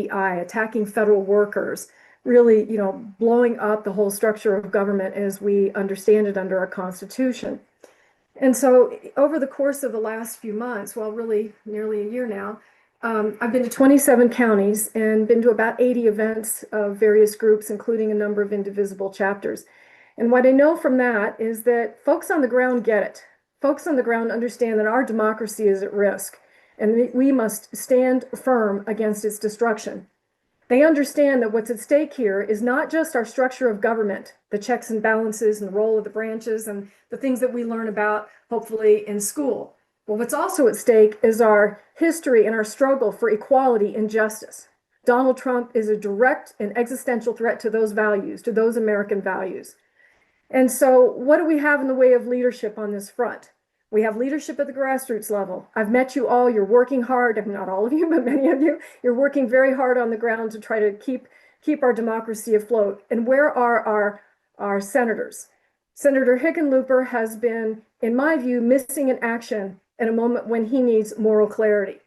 DEI, attacking federal workers, really, blowing up the whole structure of government as we understand it under our Constitution. And so over the course of the last few months, well, really nearly a year now, I've been to 27 counties and been to about 80 events of various groups, including a number of indivisible chapters. And what I know from that is that folks on the ground get it. Folks on the ground understand that our democracy is at risk and we must stand firm against its destruction. They understand that what's at stake here is not just our structure of government, the checks and balances and the role of the branches and the things that we learn about, hopefully, in school. But what's also at stake is our history and our struggle for equality and justice. Donald Trump is a direct and existential threat to those values, to those American values. And so what do we have in the way of leadership on this front? We have leadership at the grassroots level. I've met you all. You're working hard. Not all of you, but many of you. You're working very hard on the ground to try to keep our democracy afloat. And where are our senators? Senator Hickenlooper has been, in my view, missing in action at a moment when he needs moral clarity.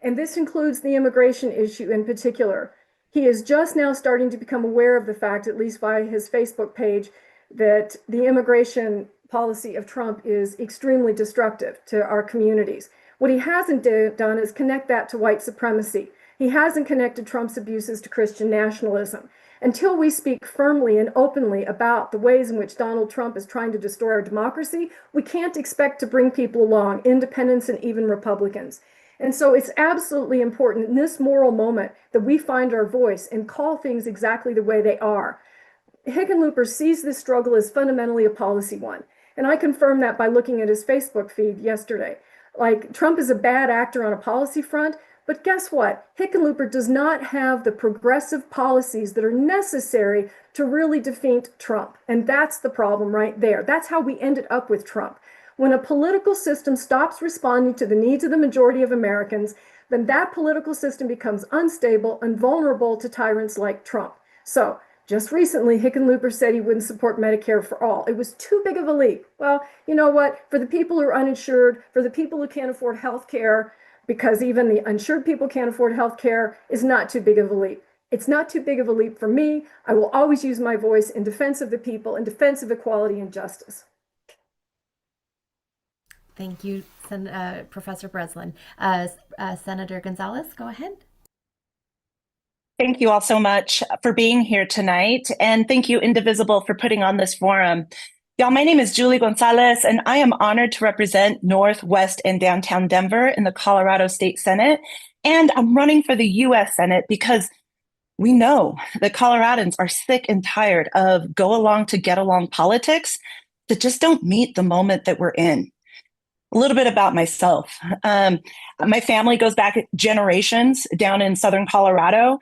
And this includes the immigration issue in particular. He is just now starting to become aware of the fact, at least via his Facebook page, that the immigration policy of Trump is extremely destructive to our communities. What he hasn't done is connect that to white supremacy. He hasn't connected Trump's abuses to Christian nationalism. Until we speak firmly and openly about the ways in which Donald Trump is trying to destroy our democracy, we can't expect to bring people along, independents and even Republicans. And so it's absolutely important in this moral moment that we find our voice and call things exactly the way they are. Hickenlooper sees this struggle as fundamentally a policy one. And I confirmed that by looking at his Facebook feed yesterday. Like, Trump is a bad actor on a policy front, but guess what? Hickenlooper does not have the progressive policies that are necessary to really defeat Trump. And that's the problem right there. That's how we ended up with Trump. When a political system stops responding to the needs of the majority of Americans, then that political system becomes unstable and vulnerable to tyrants like Trump. So, just recently, Hickenlooper said he wouldn't support Medicare for all. It was too big of a leap. Well, you know what? For the people who are uninsured, for the people who can't afford health care, because even the insured people can't afford health care, is not too big of a leap. It's not too big of a leap for me. I will always use my voice in defense of the people, in defense of equality and justice. Thank you, Professor Breslin. Senator Gonzalez, go ahead. Thank you all so much for being here tonight. And thank you, Indivisible, for putting on this forum. Y'all, my name is Julie Gonzalez, and I am honored to represent Northwest and downtown Denver in the Colorado State Senate. And I'm running for the U.S. Senate because we know that Coloradans are sick and tired of go along to get along politics that just don't meet the moment that we're in. A little bit about myself. My family goes back generations down in Southern Colorado.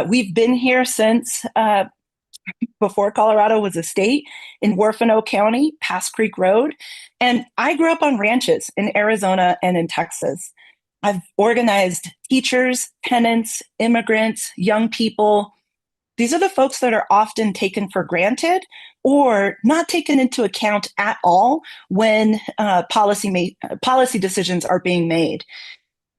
We've been here since before Colorado was a state in Huerfano County, Pass Creek Road. And I grew up on ranches in Arizona and in Texas. I've organized teachers, tenants, immigrants, young people. These are the folks that are often taken for granted or not taken into account at all when policy decisions are being made.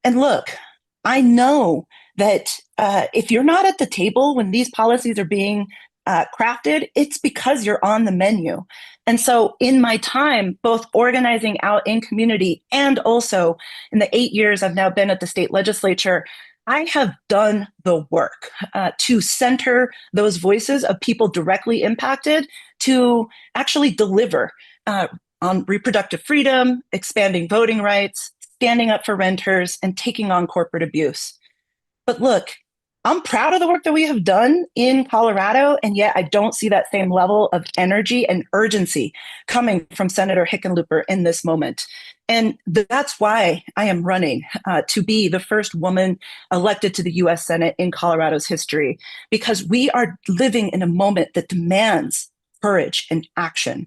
And look, I know that if you're not at the table when these policies are being crafted, it's because you're on the menu. And so in my time, both organizing out in community and also in the 8 years I've now been at the state legislature, I have done the work to center those voices of people directly impacted to actually deliver on reproductive freedom, expanding voting rights, standing up for renters, and taking on corporate abuse. But look, I'm proud of the work that we have done in Colorado, and yet I don't see that same level of energy and urgency coming from Senator Hickenlooper in this moment. And that's why I am running to be the first woman elected to the U.S. Senate in Colorado's history, because we are living in a moment that demands courage and action.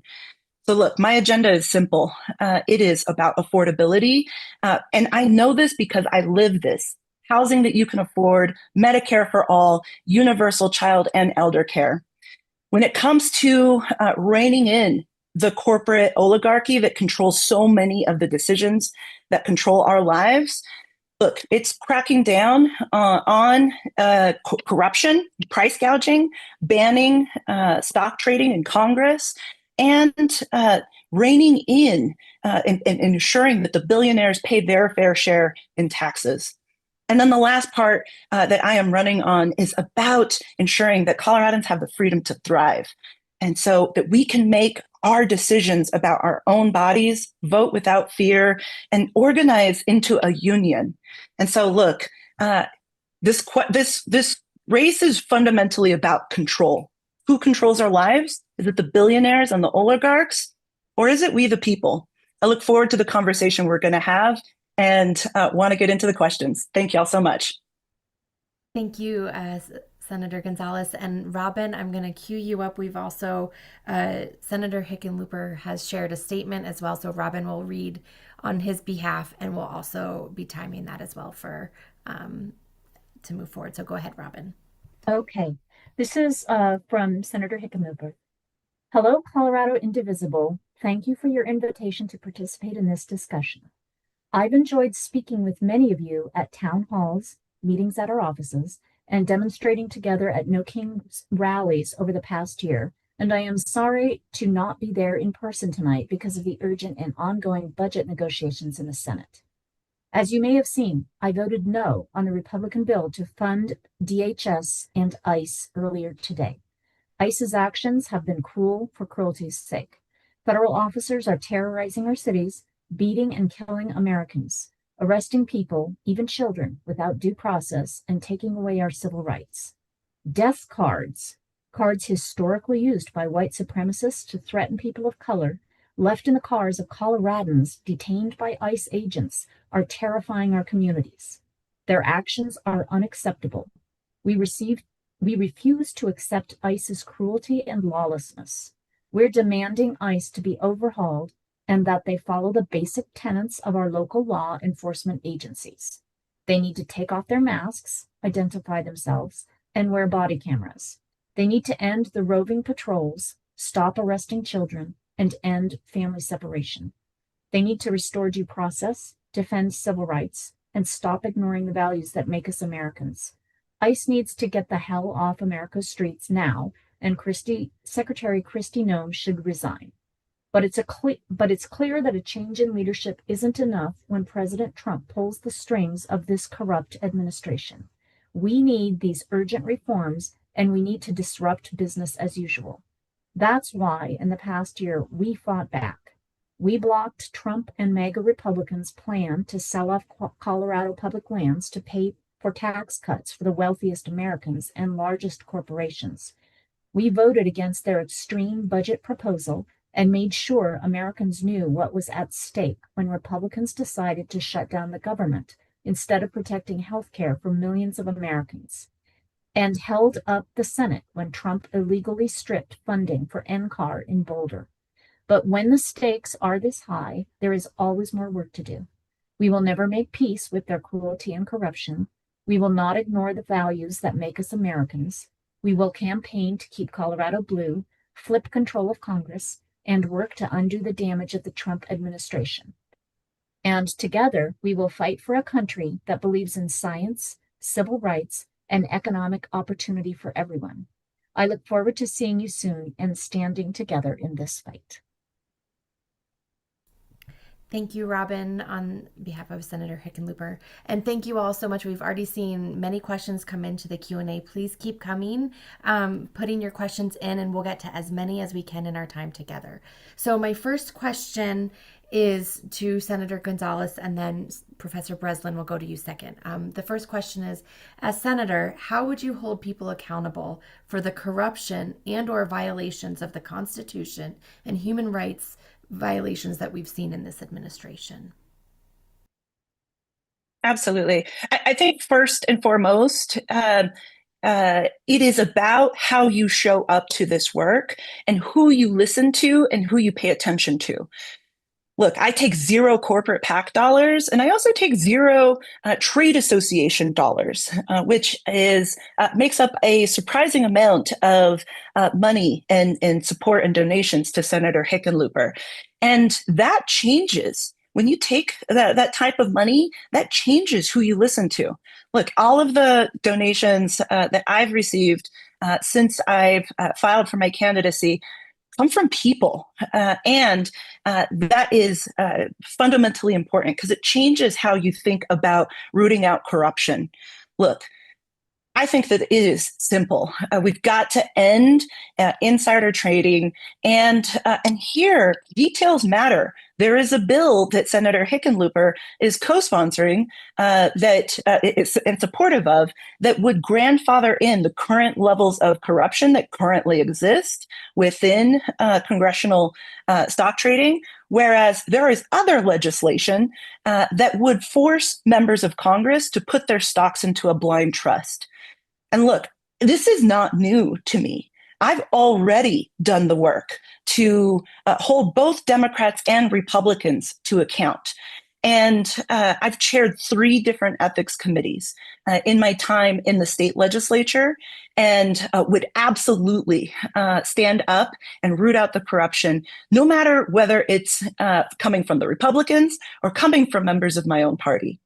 So look, my agenda is simple. It is about affordability. And I know this because I live this. Housing that you can afford, Medicare for all, universal child and elder care. When it comes to reining in the corporate oligarchy that controls so many of the decisions that control our lives, Look, it's cracking down on corruption, price gouging, banning stock trading in Congress, and reining in and ensuring that the billionaires pay their fair share in taxes. And then the last part that I am running on is about ensuring that Coloradans have the freedom to thrive. And so that we can make our decisions about our own bodies, vote without fear, and organize into a union. And so, look, this race is fundamentally about control. Who controls our lives? Is it the billionaires and the oligarchs, or is it we, the people? I look forward to the conversation we're going to have and want to get into the questions. Thank y'all so much. Thank you, Senator Gonzalez. And Robin, I'm going to cue you up. We've also, Senator Hickenlooper has shared a statement as well. So Robin will read on his behalf, and we'll also be timing that as well for to move forward. So go ahead, Robin. Okay, this is from Senator Hickenlooper. Hello, Colorado Indivisible. Thank you for your invitation to participate in this discussion. I've enjoyed speaking with many of you at town halls, meetings at our offices, and demonstrating together at No Kings rallies over the past year, and I am sorry to not be there in person tonight because of the urgent and ongoing budget negotiations in the Senate. As you may have seen, I voted no on the Republican bill to fund DHS and ICE earlier today. ICE's actions have been cruel for cruelty's sake. Federal officers are terrorizing our cities, beating and killing Americans, arresting people, even children, without due process, and taking away our civil rights. Death cards, cards historically used by white supremacists to threaten people of color, left in the cars of Coloradans detained by ICE agents, are terrifying our communities. Their actions are unacceptable. We refuse to accept ICE's cruelty and lawlessness. We're demanding ICE to be overhauled and that they follow the basic tenets of our local law enforcement agencies. They need to take off their masks, identify themselves, and wear body cameras. They need to end the roving patrols, stop arresting children, and end family separation. They need to restore due process, defend civil rights, and stop ignoring the values that make us Americans. ICE needs to get the hell off America's streets now, and Secretary Kristi Noem should resign. But it's clear that a change in leadership isn't enough when President Trump pulls the strings of this corrupt administration. We need these urgent reforms, and we need to disrupt business as usual. That's why, in the past year, we fought back. We blocked Trump and MAGA Republicans' plan to sell off Colorado public lands to pay for tax cuts for the wealthiest Americans and largest corporations. We voted against their extreme budget proposal and made sure Americans knew what was at stake when Republicans decided to shut down the government instead of protecting health care for millions of Americans, and held up the Senate when Trump illegally stripped funding for NCAR in Boulder. But when the stakes are this high, there is always more work to do. We will never make peace with their cruelty and corruption. We will not ignore the values that make us Americans. We will campaign to keep Colorado blue, flip control of Congress, and work to undo the damage of the Trump administration. And together, we will fight for a country that believes in science, civil rights, and economic opportunity for everyone. I look forward to seeing you soon and standing together in this fight. Thank you, Robin, on behalf of Senator Hickenlooper. And thank you all so much. We've already seen many questions come into the Q&A. Please keep coming, putting your questions in, and we'll get to as many as we can in our time together. So my first question is to Senator Gonzalez, and then Professor Breslin will go to you second. The first question is, as Senator, how would you hold people accountable for the corruption and or violations of the Constitution and human rights violations that we've seen in this administration? Absolutely. I think first and foremost, it is about how you show up to this work and who you listen to and who you pay attention to. Look, I take zero corporate PAC dollars, and I also take zero trade association dollars, which makes up a surprising amount of money and support and donations to Senator Hickenlooper. And that changes when you take that type of money, that changes who you listen to. Look, all of the donations that I've received since I've filed for my candidacy come from people. And that is fundamentally important because it changes how you think about rooting out corruption. Look, I think that it is simple. We've got to end insider trading, and here details matter. There is a bill that Senator Hickenlooper is co-sponsoring that is in supportive of that would grandfather in the current levels of corruption that currently exist within congressional stock trading. Whereas there is other legislation that would force members of Congress to put their stocks into a blind trust. And look, this is not new to me. I've already done the work to hold both Democrats and Republicans to account. And I've chaired 3 different ethics committees in my time in the state legislature, and would absolutely stand up and root out the corruption, no matter whether it's coming from the Republicans or coming from members of my own party.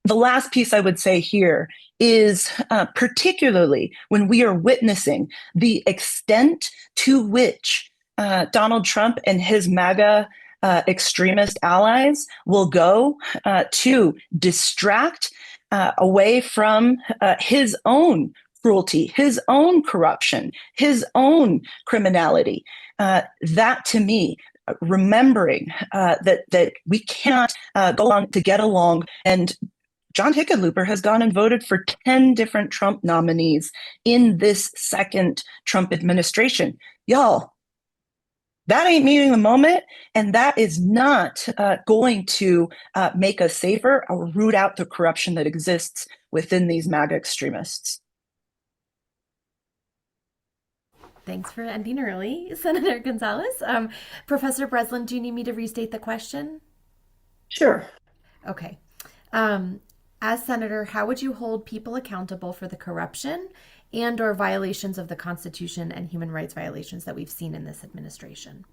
The last piece I would say here is particularly when we are witnessing the extent to which Donald Trump and his MAGA extremist allies will go to distract away from his own cruelty, his own corruption, his own criminality. That to me, remembering that we cannot go on to get along. And John Hickenlooper has gone and voted for 10 different Trump nominees in this second Trump administration. Y'all, that ain't meeting the moment, and that is not going to make us safer or root out the corruption that exists within these MAGA extremists. Thanks for ending early, Senator Gonzalez. Professor Breslin, do you need me to restate the question? Sure. Okay. As senator, how would you hold people accountable for the corruption and or violations of the Constitution and human rights violations that we've seen in this administration?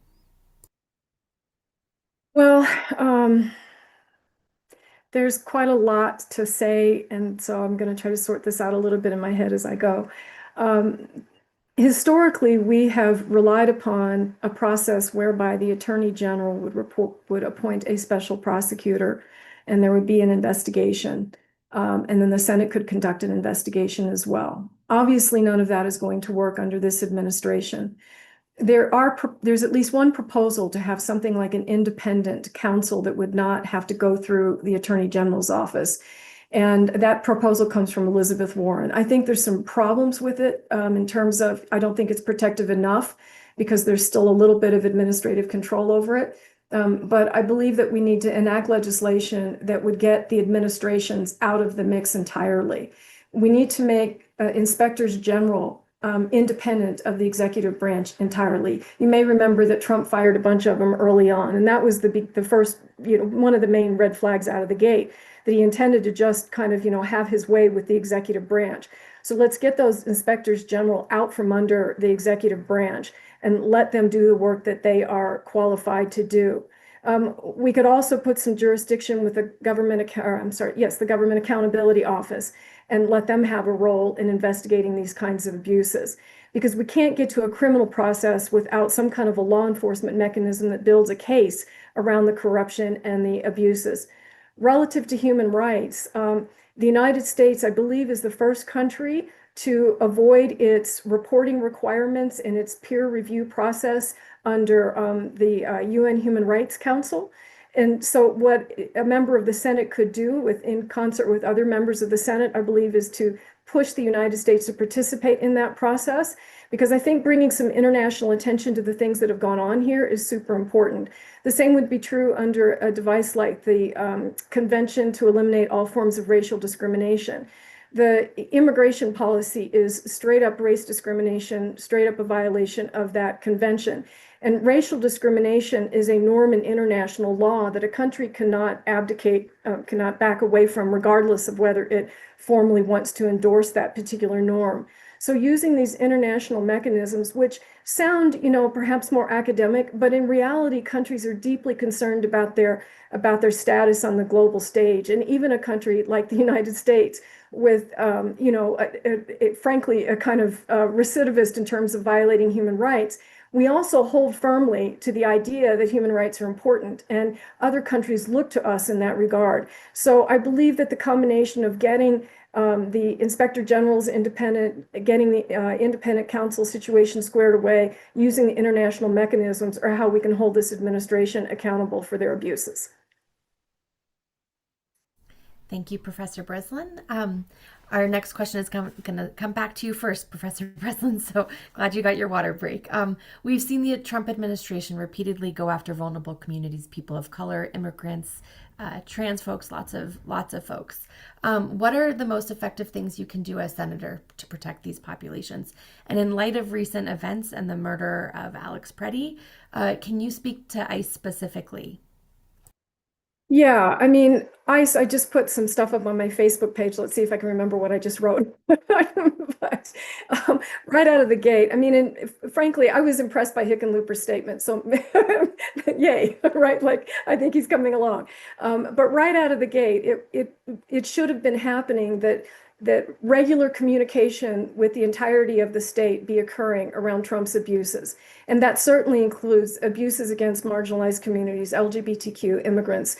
Well, there's quite a lot to say, and so I'm going to try to sort this out a little bit in my head as I go. Historically, we have relied upon a process whereby the Attorney General would appoint a special prosecutor, and there would be an investigation. And then the Senate could conduct an investigation as well. Obviously, none of that is going to work under this administration. There's at least one proposal to have something like an independent counsel that would not have to go through the Attorney General's office. And that proposal comes from Elizabeth Warren. I think there's some problems with it in terms of, I don't think it's protective enough because there's still a little bit of administrative control over it. But I believe that we need to enact legislation that would get the administrations out of the mix entirely. We need to make inspectors general independent of the executive branch entirely. You may remember that Trump fired a bunch of them early on, and that was the first, one of the main red flags out of the gate, that he intended to just kind of, have his way with the executive branch. So let's get those inspectors general out from under the executive branch and let them do the work that they are qualified to do. We could also put some jurisdiction with the the Government Accountability Office, and let them have a role in investigating these kinds of abuses. Because we can't get to a criminal process without some kind of a law enforcement mechanism that builds a case around the corruption and the abuses. Relative to human rights, the United States, I believe, is the first country to avoid its reporting requirements and its peer review process under the UN Human Rights Council. And so what a member of the Senate could do in concert with other members of the Senate, I believe, is to push the United States to participate in that process, because I think bringing some international attention to the things that have gone on here is super important. The same would be true under a device like the Convention to Eliminate All Forms of Racial Discrimination. the immigration policy is straight up race discrimination, straight up a violation of that convention. And racial discrimination is a norm in international law that a country cannot abdicate, cannot back away from, regardless of whether it formally wants to endorse that particular norm. So using these international mechanisms, which sound, perhaps more academic, but in reality, countries are deeply concerned about their status on the global stage. And even a country like the United States, with, frankly, a kind of recidivist in terms of violating human rights, we also hold firmly to the idea that human rights are important, and other countries look to us in that regard. So I believe that the combination of getting the Inspector General's independent, getting the independent counsel situation squared away, using the international mechanisms, are how we can hold this administration accountable for their abuses. Thank you, Professor Breslin. Our next question is going to come back to you first, Professor Breslin. So glad you got your water break. We've seen the Trump administration repeatedly go after vulnerable communities, people of color, immigrants, trans folks, lots of folks. What are the most effective things you can do as senator to protect these populations? And in light of recent events and the murder of Alex Preddy, can you speak to ICE specifically? Yeah, I mean, I just put some stuff up on my Facebook page. Let's see if I can remember what I just wrote. But right out of the gate, I mean, and frankly, I was impressed by Hickenlooper's statement. So yay, right? Like, I think he's coming along. But right out of the gate, it should have been happening that regular communication with the entirety of the state be occurring around Trump's abuses. And that certainly includes abuses against marginalized communities, LGBTQ, immigrants,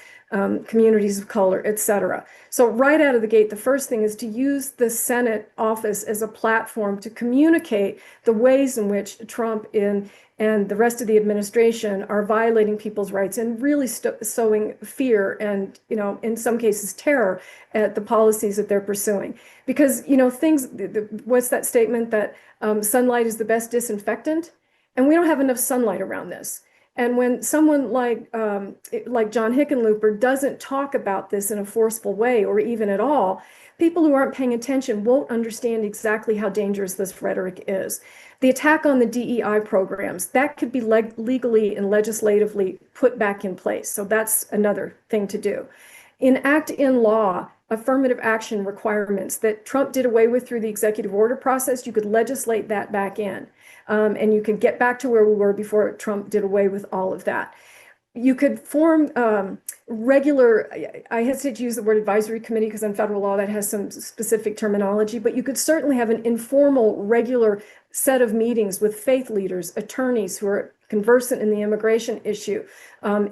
communities of color, et cetera. So right out of the gate, the first thing is to use the Senate office as a platform to communicate the ways in which Trump and the rest of the administration are violating people's rights and really sowing fear and, in some cases, terror at the policies that they're pursuing. Because, what's that statement that sunlight is the best disinfectant? And we don't have enough sunlight around this. And when someone like John Hickenlooper doesn't talk about this in a forceful way or even at all, people who aren't paying attention won't understand exactly how dangerous this rhetoric is. The attack on the DEI programs, that could be legally and legislatively put back in place. So that's another thing to do. Enact in law affirmative action requirements that Trump did away with through the executive order process. You could legislate that back in. And you could get back to where we were before Trump did away with all of that. You could form regular, I hesitate to use the word advisory committee because in federal law that has some specific terminology, but you could certainly have an informal, regular set of meetings with faith leaders, attorneys who are conversant in the immigration issue,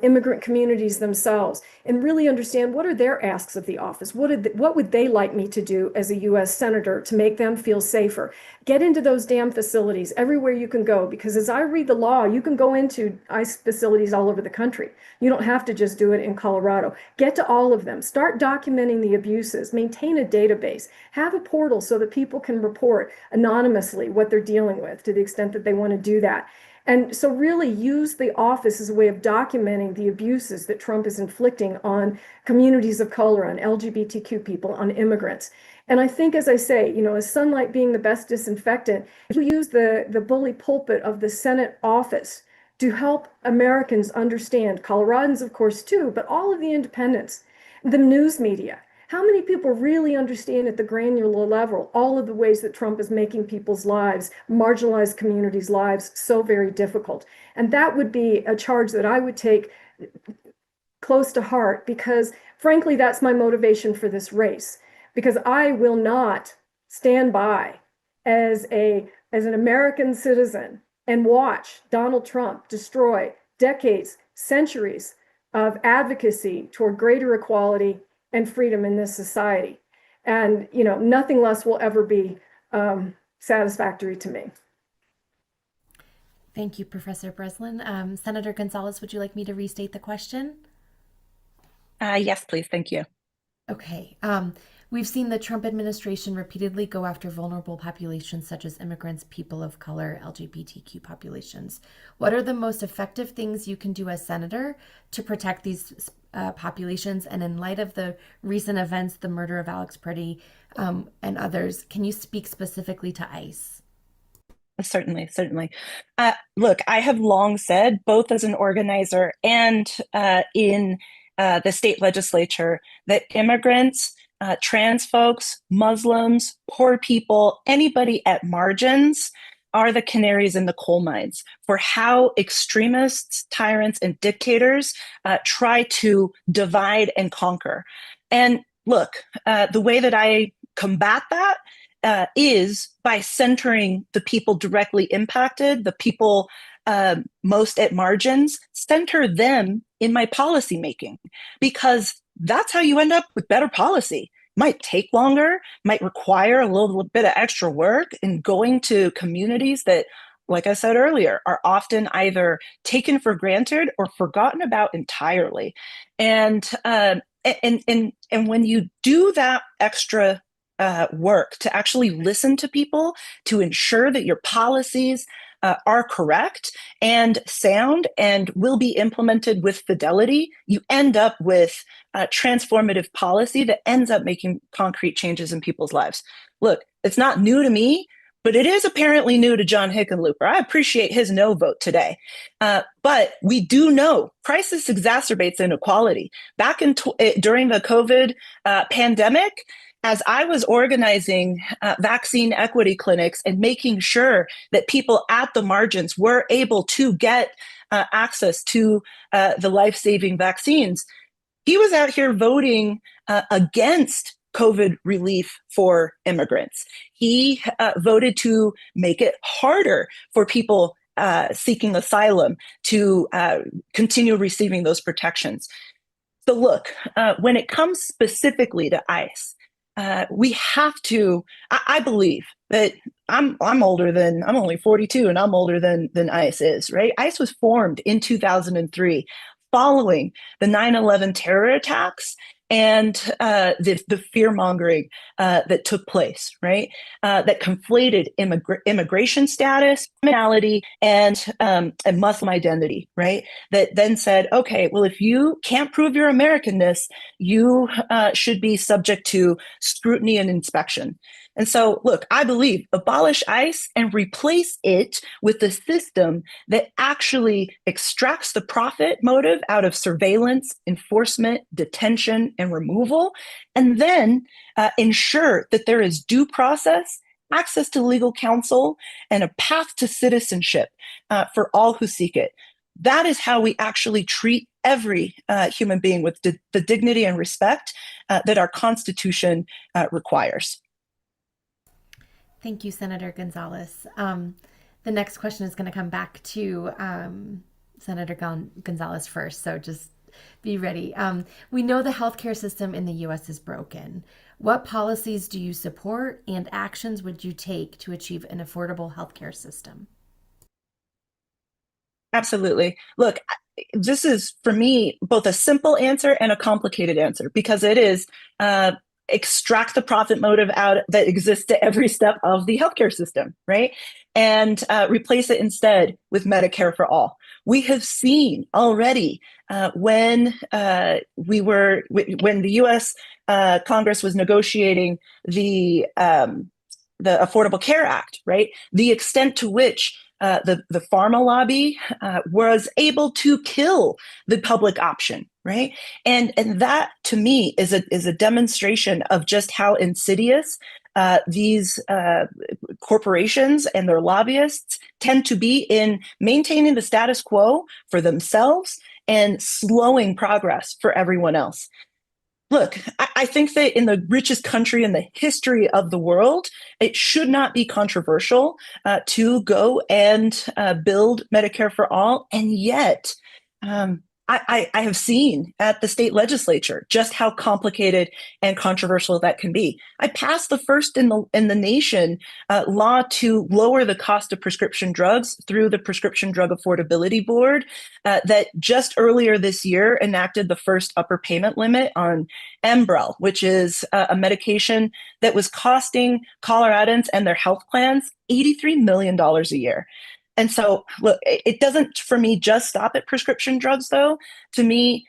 immigrant communities themselves, and really understand what are their asks of the office. What would they like me to do as a U.S. senator to make them feel safer? Get into those damn facilities everywhere you can go, because as I read the law, you can go into ICE facilities all over the country. You don't have to just do it in Colorado. Get to all of them. Start documenting the abuses. Maintain a database. Have a portal so that people can report anonymously what they're dealing with to the extent that they want to do that. And so really use the office as a way of documenting the abuses that Trump is inflicting on communities of color, on LGBTQ people, on immigrants. And I think, as I say, as sunlight being the best disinfectant, if we use the bully pulpit of the Senate office to help Americans understand, Coloradans, of course, too, but all of the independents, the news media, how many people really understand at the granular level all of the ways that Trump is making people's lives, marginalized communities' lives, so very difficult? And that would be a charge that I would take close to heart, because frankly, that's my motivation for this race. Because I will not stand by as an American citizen and watch Donald Trump destroy decades, centuries of advocacy toward greater equality and freedom in this society. And, nothing less will ever be satisfactory to me. Thank you, Professor Breslin. Senator Gonzalez, would you like me to restate the question? Yes, please. Thank you. Okay. We've seen the Trump administration repeatedly go after vulnerable populations such as immigrants, people of color, LGBTQ populations. What are the most effective things you can do as senator to protect these populations? And in light of the recent events, the murder of Alex Purdy and others, can you speak specifically to ICE? Certainly, certainly. Look, I have long said, both as an organizer and in the state legislature, that immigrants, trans folks, Muslims, poor people, anybody at margins are the canaries in the coal mines for how extremists, tyrants, and dictators try to divide and conquer. And look, the way that I combat that is by centering the people directly impacted, the people most at margins, center them in my policy making, because that's how you end up with better policy. Might take longer, might require a little bit of extra work in going to communities that, like I said earlier, are often either taken for granted or forgotten about entirely. And when you do that extra work to actually listen to people, to ensure that your policies are correct and sound and will be implemented with fidelity, you end up with transformative policy that ends up making concrete changes in people's lives. Look, it's not new to me, but it is apparently new to John Hickenlooper. I appreciate his no vote today. But we do know crisis exacerbates inequality. Back during the COVID pandemic, as I was organizing vaccine equity clinics and making sure that people at the margins were able to get access to the life-saving vaccines, he was out here voting against COVID relief for immigrants. He voted to make it harder for people seeking asylum to continue receiving those protections. So look, when it comes specifically to ICE, we have to, I believe that I'm only 42 and I'm older than ICE is, right? ICE was formed in 2003 following the 9/11 terror attacks and the fear mongering that took place, right? That conflated immigration status, criminality, and Muslim identity, right? That then said, okay, well, if you can't prove your Americanness, you should be subject to scrutiny and inspection. And so, look, I believe abolish ICE and replace it with a system that actually extracts the profit motive out of surveillance, enforcement, detention, and removal, and then ensure that there is due process, access to legal counsel, and a path to citizenship for all who seek it. That is how we actually treat every human being with the dignity and respect that our Constitution requires. Thank you, Senator Gonzalez. The next question is going to come back to Senator Gonzalez first, so just be ready. We know the healthcare system in the U.S. is broken. What policies do you support and actions would you take to achieve an affordable healthcare system? Absolutely. Look, this is, for me, both a simple answer and a complicated answer, because it is extract the profit motive out that exists at every step of the healthcare system, right? And replace it instead with Medicare for all. We have seen already when the U.S. Congress was negotiating the Affordable Care Act, right? The extent to which the pharma lobby was able to kill the public option, right? And that, to me, is a demonstration of just how insidious these corporations and their lobbyists tend to be in maintaining the status quo for themselves and slowing progress for everyone else. Look, I think that in the richest country in the history of the world, it should not be controversial to go and build Medicare for all. And yet, I have seen at the state legislature just how complicated and controversial that can be. I passed the first in the nation law to lower the cost of prescription drugs through the Prescription Drug Affordability Board that just earlier this year enacted the first upper payment limit on Enbrel, which is a medication that was costing Coloradans and their health plans $83 million a year. And so, look, it doesn't, for me, just stop at prescription drugs, though. To me,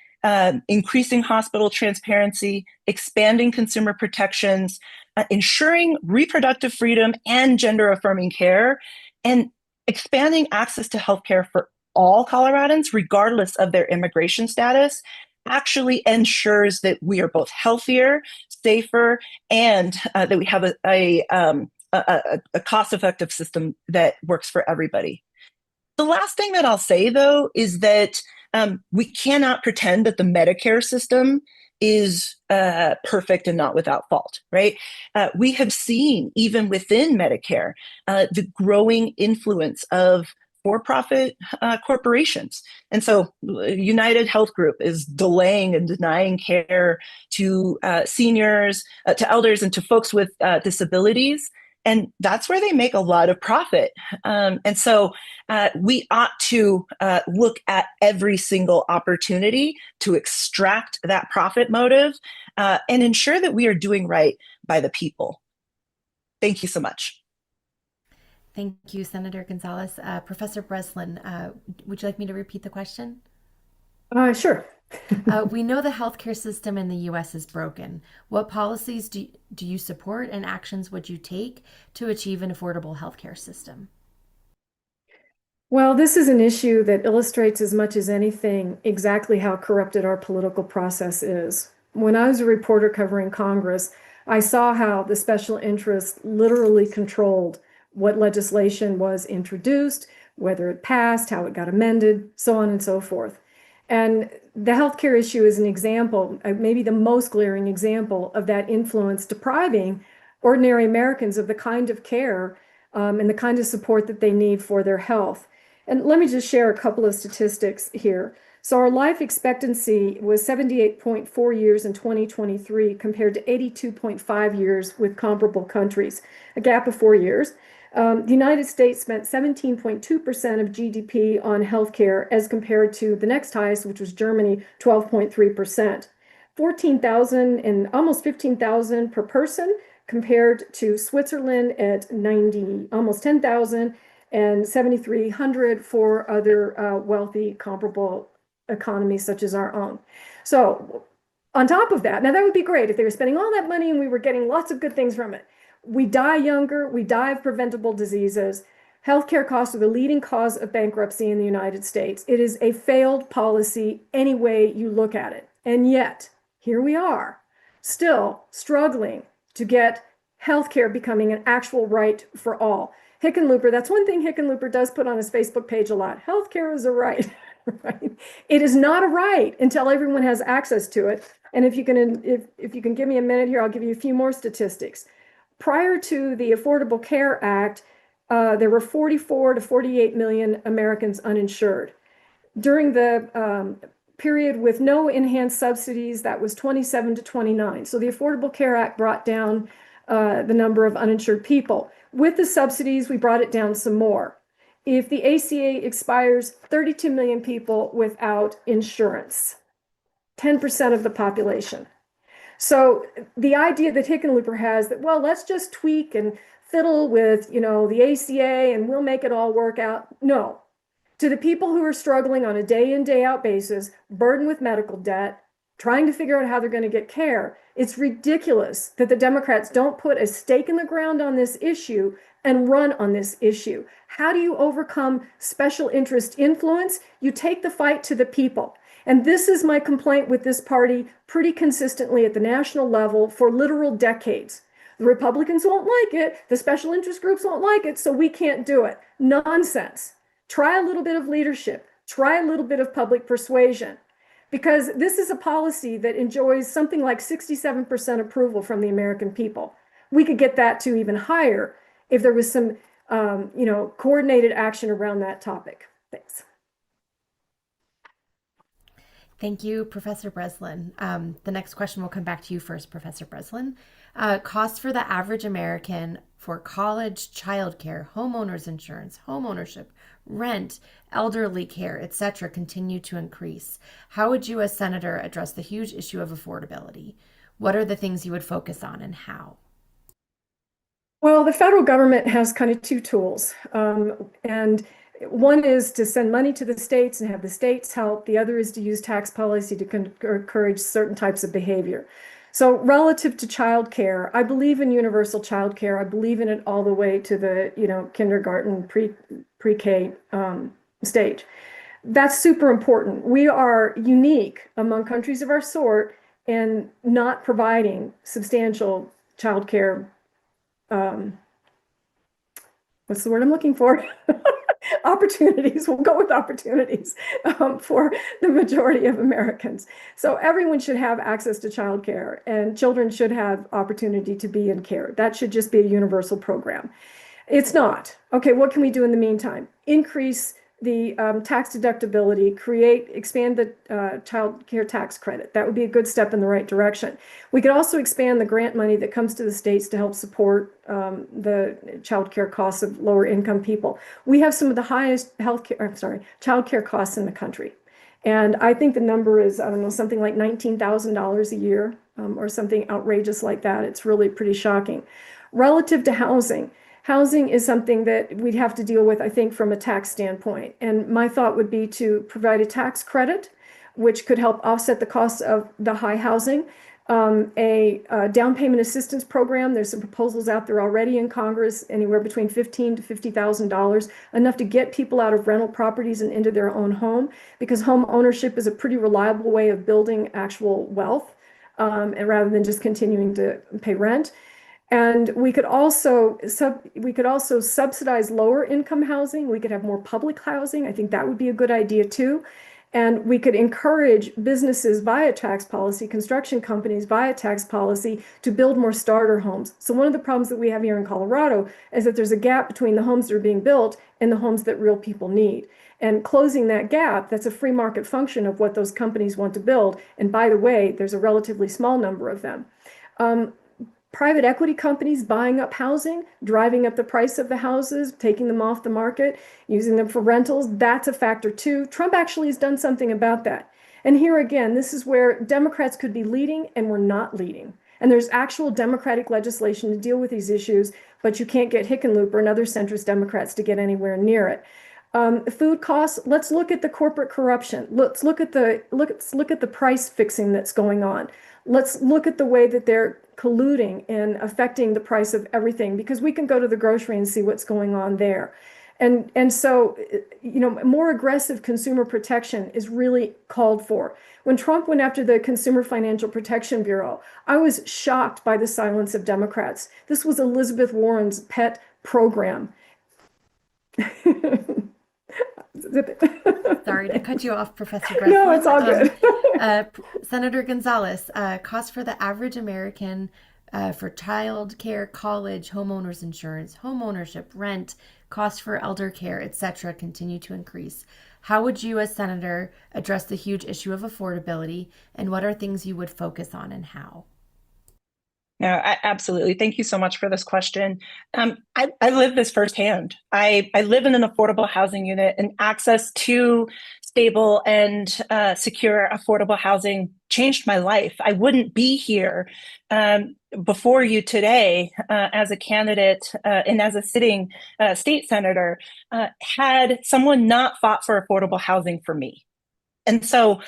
increasing hospital transparency, expanding consumer protections, ensuring reproductive freedom and gender affirming care, and expanding access to healthcare for all Coloradans, regardless of their immigration status, actually ensures that we are both healthier, safer, and that we have a cost-effective system that works for everybody. The last thing that I'll say, though, is that we cannot pretend that the Medicare system is perfect and not without fault, right? We have seen, even within Medicare, the growing influence of for-profit corporations. And so United Health Group is delaying and denying care to seniors, to elders, and to folks with disabilities. And that's where they make a lot of profit. And so we ought to look at every single opportunity to extract that profit motive and ensure that we are doing right by the people. Thank you so much. Thank you, Senator Gonzalez. Professor Breslin, would you like me to repeat the question? Sure. We know the healthcare system in the U.S. is broken. What policies do you support and actions would you take to achieve an affordable healthcare system? Well, this is an issue that illustrates as much as anything exactly how corrupted our political process is. When I was a reporter covering Congress, I saw how the special interests literally controlled what legislation was introduced, whether it passed, how it got amended, so on and so forth. And the healthcare issue is an example, maybe the most glaring example of that influence depriving ordinary Americans of the kind of care and the kind of support that they need for their health. And let me just share a couple of statistics here. So our life expectancy was 78.4 years in 2023 compared to 82.5 years with comparable countries, a gap of 4 years. The United States spent 17.2% of GDP on healthcare as compared to the next highest, which was Germany, 12.3%. 14,000 and almost 15,000 per person compared to Switzerland at almost 10,000 and 7,300 for other wealthy comparable economies such as our own. So on top of that, now that would be great if they were spending all that money and we were getting lots of good things from it. We die younger, we die of preventable diseases. Healthcare costs are the leading cause of bankruptcy in the United States. It is a failed policy any way you look at it. And yet, here we are, still struggling to get healthcare becoming an actual right for all. Hickenlooper, that's one thing Hickenlooper does put on his Facebook page a lot. Healthcare is a right. Right? It is not a right until everyone has access to it. And if you can give me a minute here, I'll give you a few more statistics. Prior to the Affordable Care Act, there were 44 to 48 million Americans uninsured. During the period with no enhanced subsidies, that was 27 to 29. So the Affordable Care Act brought down the number of uninsured people. With the subsidies, we brought it down some more. If the ACA expires, 32 million people without insurance, 10% of the population. So the idea that Hickenlooper has that, well, let's just tweak and fiddle with, the ACA and we'll make it all work out. No. To the people who are struggling on a day in, day out basis, burdened with medical debt, trying to figure out how they're going to get care, it's ridiculous that the Democrats don't put a stake in the ground on this issue and run on this issue. How do you overcome special interest influence? You take the fight to the people. And this is my complaint with this party pretty consistently at the national level for literal decades. The Republicans won't like it, the special interest groups won't like it, so we can't do it. Nonsense. Try a little bit of leadership. Try a little bit of public persuasion. Because this is a policy that enjoys something like 67% approval from the American people. We could get that to even higher if there was some, coordinated action around that topic. Thanks. Thank you, Professor Breslin. The next question will come back to you first, Professor Breslin. Costs for the average American for college, childcare, homeowners insurance, homeownership, rent, elderly care, etc., continue to increase. How would you, as senator, address the huge issue of affordability? What are the things you would focus on and how? Well, the federal government has kind of two tools. And one is to send money to the states and have the states help. The other is to use tax policy to encourage certain types of behavior. So relative to childcare, I believe in universal childcare. I believe in it all the way to the, kindergarten, pre-K stage. That's super important. We are unique among countries of our sort in not providing substantial childcare. What's the word I'm looking for? Opportunities. We'll go with opportunities for the majority of Americans. So everyone should have access to childcare, and children should have opportunity to be in care. That should just be a universal program. It's not. Okay, what can we do in the meantime? Increase the tax deductibility, expand the child care tax credit. That would be a good step in the right direction. We could also expand the grant money that comes to the states to help support the child care costs of lower income people. We have some of the highest child care costs in the country. And I think the number is, I don't know, something like $19,000 a year or something outrageous like that. It's really pretty shocking. Relative to housing, housing is something that we'd have to deal with, I think, from a tax standpoint. And my thought would be to provide a tax credit, which could help offset the costs of the high housing. A down payment assistance program. There's some proposals out there already in Congress, anywhere between $15,000 to $50,000, enough to get people out of rental properties and into their own home, because home ownership is a pretty reliable way of building actual wealth, and rather than just continuing to pay rent. And we could also subsidize lower income housing. We could have more public housing. I think that would be a good idea too. And we could encourage businesses via tax policy, construction companies via tax policy, to build more starter homes. So one of the problems that we have here in Colorado is that there's a gap between the homes that are being built and the homes that real people need. And closing that gap, that's a free market function of what those companies want to build. And by the way, there's a relatively small number of them. Private equity companies buying up housing, driving up the price of the houses, taking them off the market, using them for rentals, that's a factor too. Trump actually has done something about that. And here again, this is where Democrats could be leading and we're not leading. And there's actual Democratic legislation to deal with these issues, but you can't get Hickenlooper and other centrist Democrats to get anywhere near it. Food costs, let's look at the corporate corruption. Let's look at the price fixing that's going on. Let's look at the way that they're colluding and affecting the price of everything, because we can go to the grocery and see what's going on there. And so, more aggressive consumer protection is really called for. When Trump went after the Consumer Financial Protection Bureau, I was shocked by the silence of Democrats. This was Elizabeth Warren's pet program. Sorry to cut you off, Professor Breslin. No, it's all good. Senator Gonzalez, cost for the average American for child care, college, homeowners insurance, home ownership, rent, cost for elder care, etc., continue to increase. How would you, as senator, address the huge issue of affordability, and what are things you would focus on and how? No, absolutely. Thank you so much for this question. I live this firsthand. I live in an affordable housing unit, and access to stable and secure affordable housing changed my life. I wouldn't be here before you today as a candidate and as a sitting state senator had someone not fought for affordable housing for me. And so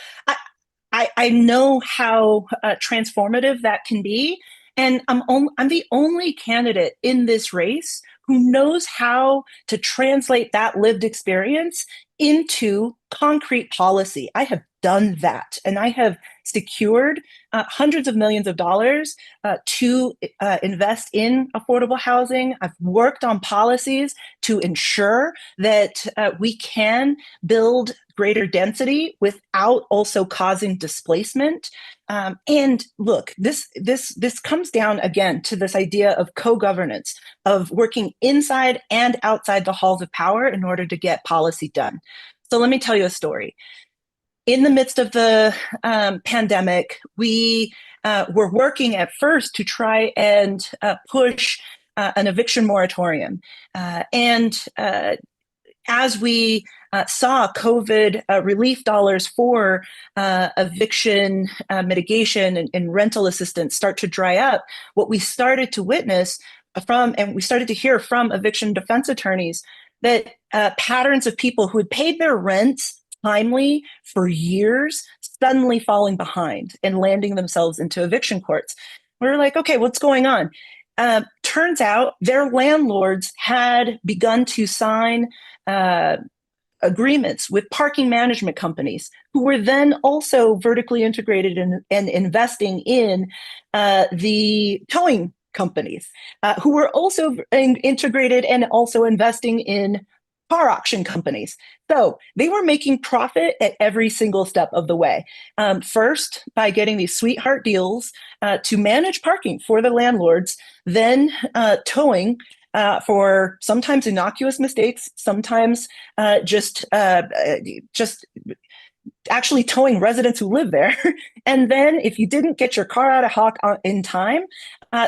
I know how transformative that can be. And I'm the only candidate in this race who knows how to translate that lived experience into concrete policy. I have done that, and I have secured hundreds of millions of dollars to invest in affordable housing. I've worked on policies to ensure that we can build greater density without also causing displacement. And look, this comes down again to this idea of co-governance, of working inside and outside the halls of power in order to get policy done. So let me tell you a story. In the midst of the pandemic, we were working at first to try and push an eviction moratorium. And as we saw COVID relief dollars for eviction mitigation and rental assistance start to dry up, what we started to witness and we started to hear from eviction defense attorneys that patterns of people who had paid their rents timely for years suddenly falling behind and landing themselves into eviction courts. We were like, okay, what's going on? Turns out their landlords had begun to sign agreements with parking management companies who were then also vertically integrated and investing in the towing companies, who were also integrated and also investing in car auction companies. So they were making profit at every single step of the way. First, by getting these sweetheart deals to manage parking for the landlords, then towing for sometimes innocuous mistakes, sometimes just actually towing residents who live there. And then if you didn't get your car out of hock in time,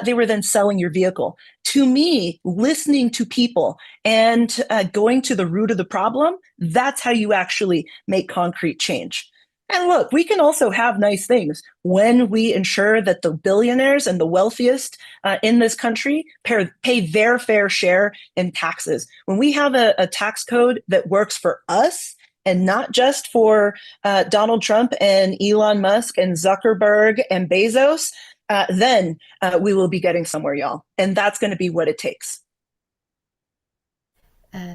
they were then selling your vehicle. To me, listening to people and going to the root of the problem, that's how you actually make concrete change. And look, we can also have nice things when we ensure that the billionaires and the wealthiest in this country pay their fair share in taxes. When we have a tax code that works for us and not just for Donald Trump and Elon Musk and Zuckerberg and Bezos, then we will be getting somewhere, y'all. And that's going to be what it takes.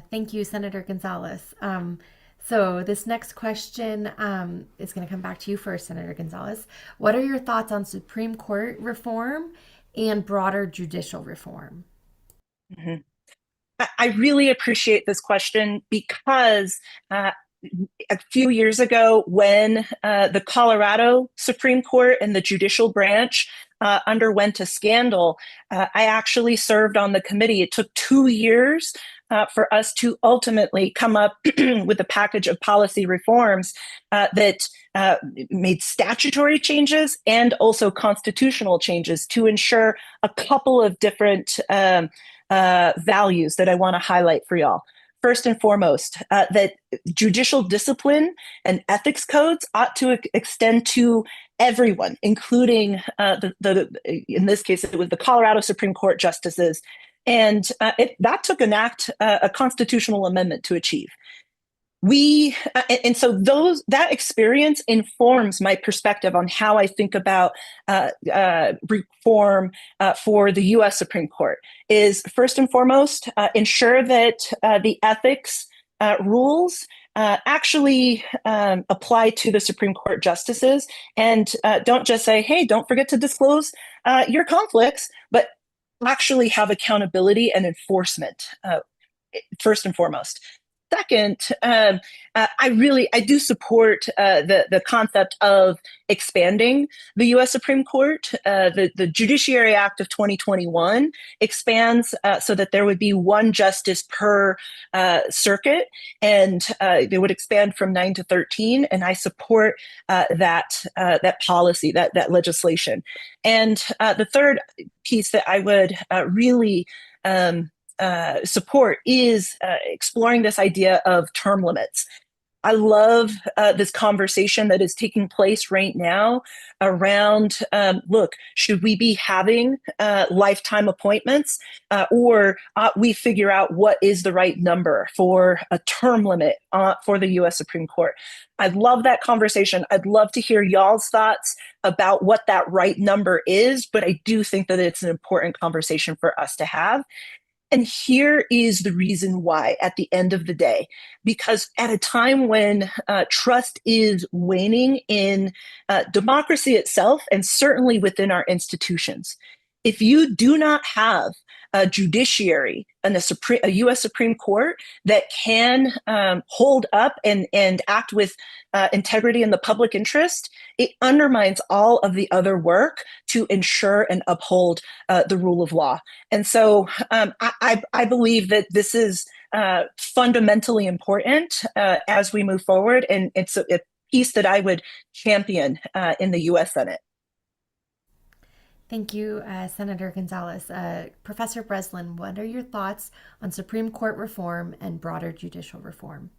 Thank you, Senator Gonzalez. So this next question is going to come back to you first, Senator Gonzalez. What are your thoughts on Supreme Court reform and broader judicial reform? Mm-hmm. I really appreciate this question because a few years ago, when the Colorado Supreme Court and the judicial branch underwent a scandal, I actually served on the committee. It took 2 years for us to ultimately come up with a package of policy reforms that made statutory changes and also constitutional changes to ensure a couple of different values that I want to highlight for y'all. First and foremost, that judicial discipline and ethics codes ought to extend to everyone, including in this case, it was the Colorado Supreme Court justices. And that took a constitutional amendment to achieve. So that experience informs my perspective on how I think about reform for the U.S. Supreme Court. Is first and foremost ensure that the ethics rules actually apply to the Supreme Court justices, and don't just say, "Hey, don't forget to disclose your conflicts," but actually have accountability and enforcement first and foremost. Second, I do support the concept of expanding the U.S. Supreme Court. The Judiciary Act of 2021 expands so that there would be one justice per circuit, and they would expand from 9 to 13. And I support that policy, that legislation. And the third piece that I would really support is exploring this idea of term limits. I love this conversation that is taking place right now around, look, should we be having lifetime appointments or we figure out what is the right number for a term limit for the U.S. Supreme Court? I'd love that conversation. I'd love to hear y'all's thoughts about what that right number is, but I do think that it's an important conversation for us to have. And here is the reason why at the end of the day, because at a time when trust is waning in democracy itself and certainly within our institutions, if you do not have a judiciary and a U.S. Supreme Court that can hold up and act with integrity in the public interest, it undermines all of the other work to ensure and uphold the rule of law. And so I believe that this is fundamentally important as we move forward, and it's a piece that I would champion in the U.S. Senate. Thank you, Senator Gonzalez. Professor Breslin, what are your thoughts on Supreme Court reform and broader judicial reform?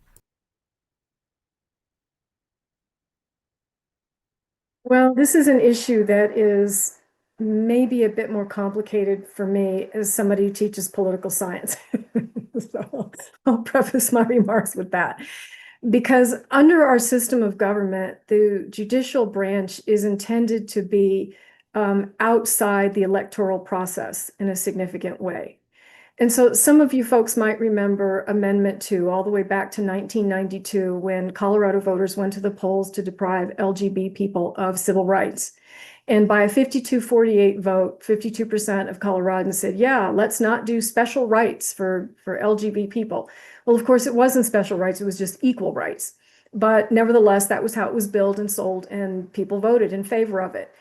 Well, this is an issue that is maybe a bit more complicated for me as somebody who teaches political science. So I'll preface my remarks with that. Because under our system of government, the judicial branch is intended to be outside the electoral process in a significant way. And so some of you folks might remember Amendment 2 all the way back to 1992 when Colorado voters went to the polls to deprive LGBT people of civil rights. And by a 52-48 vote, 52% of Coloradans said, yeah, let's not do special rights for LGBT people. Well, of course, it wasn't special rights, it was just equal rights. But nevertheless, that was how it was billed and sold, and people voted in favor of it.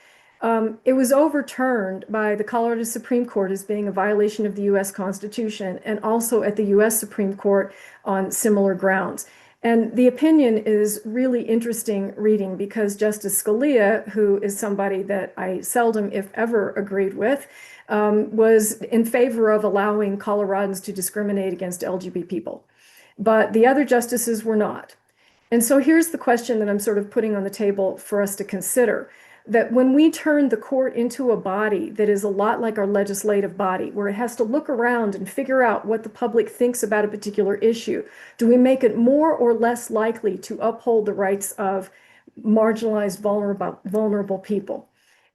It was overturned by the Colorado Supreme Court as being a violation of the US Constitution, and also at the US Supreme Court on similar grounds. And the opinion is really interesting reading because Justice Scalia, who is somebody that I seldom, if ever, agreed with, was in favor of allowing Coloradans to discriminate against LGBT people. But the other justices were not. And so here's the question that I'm sort of putting on the table for us to consider. That when we turn the court into a body that is a lot like our legislative body, where it has to look around and figure out what the public thinks about a particular issue, do we make it more or less likely to uphold the rights of marginalized, vulnerable people?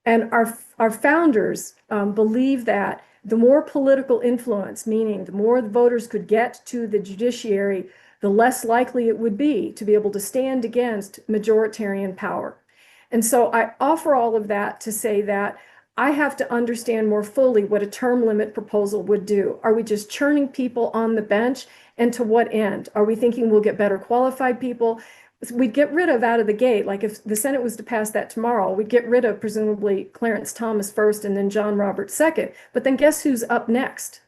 And our founders believe that the more political influence, meaning the more the voters could get to the judiciary, the less likely it would be to be able to stand against majoritarian power. And so I offer all of that to say that I have to understand more fully what a term limit proposal would do. Are we just churning people on the bench? And to what end? Are we thinking we'll get better qualified people? We'd get rid of out of the gate, like if the Senate was to pass that tomorrow, we'd get rid of presumably Clarence Thomas first and then John Roberts second. But then guess who's up next?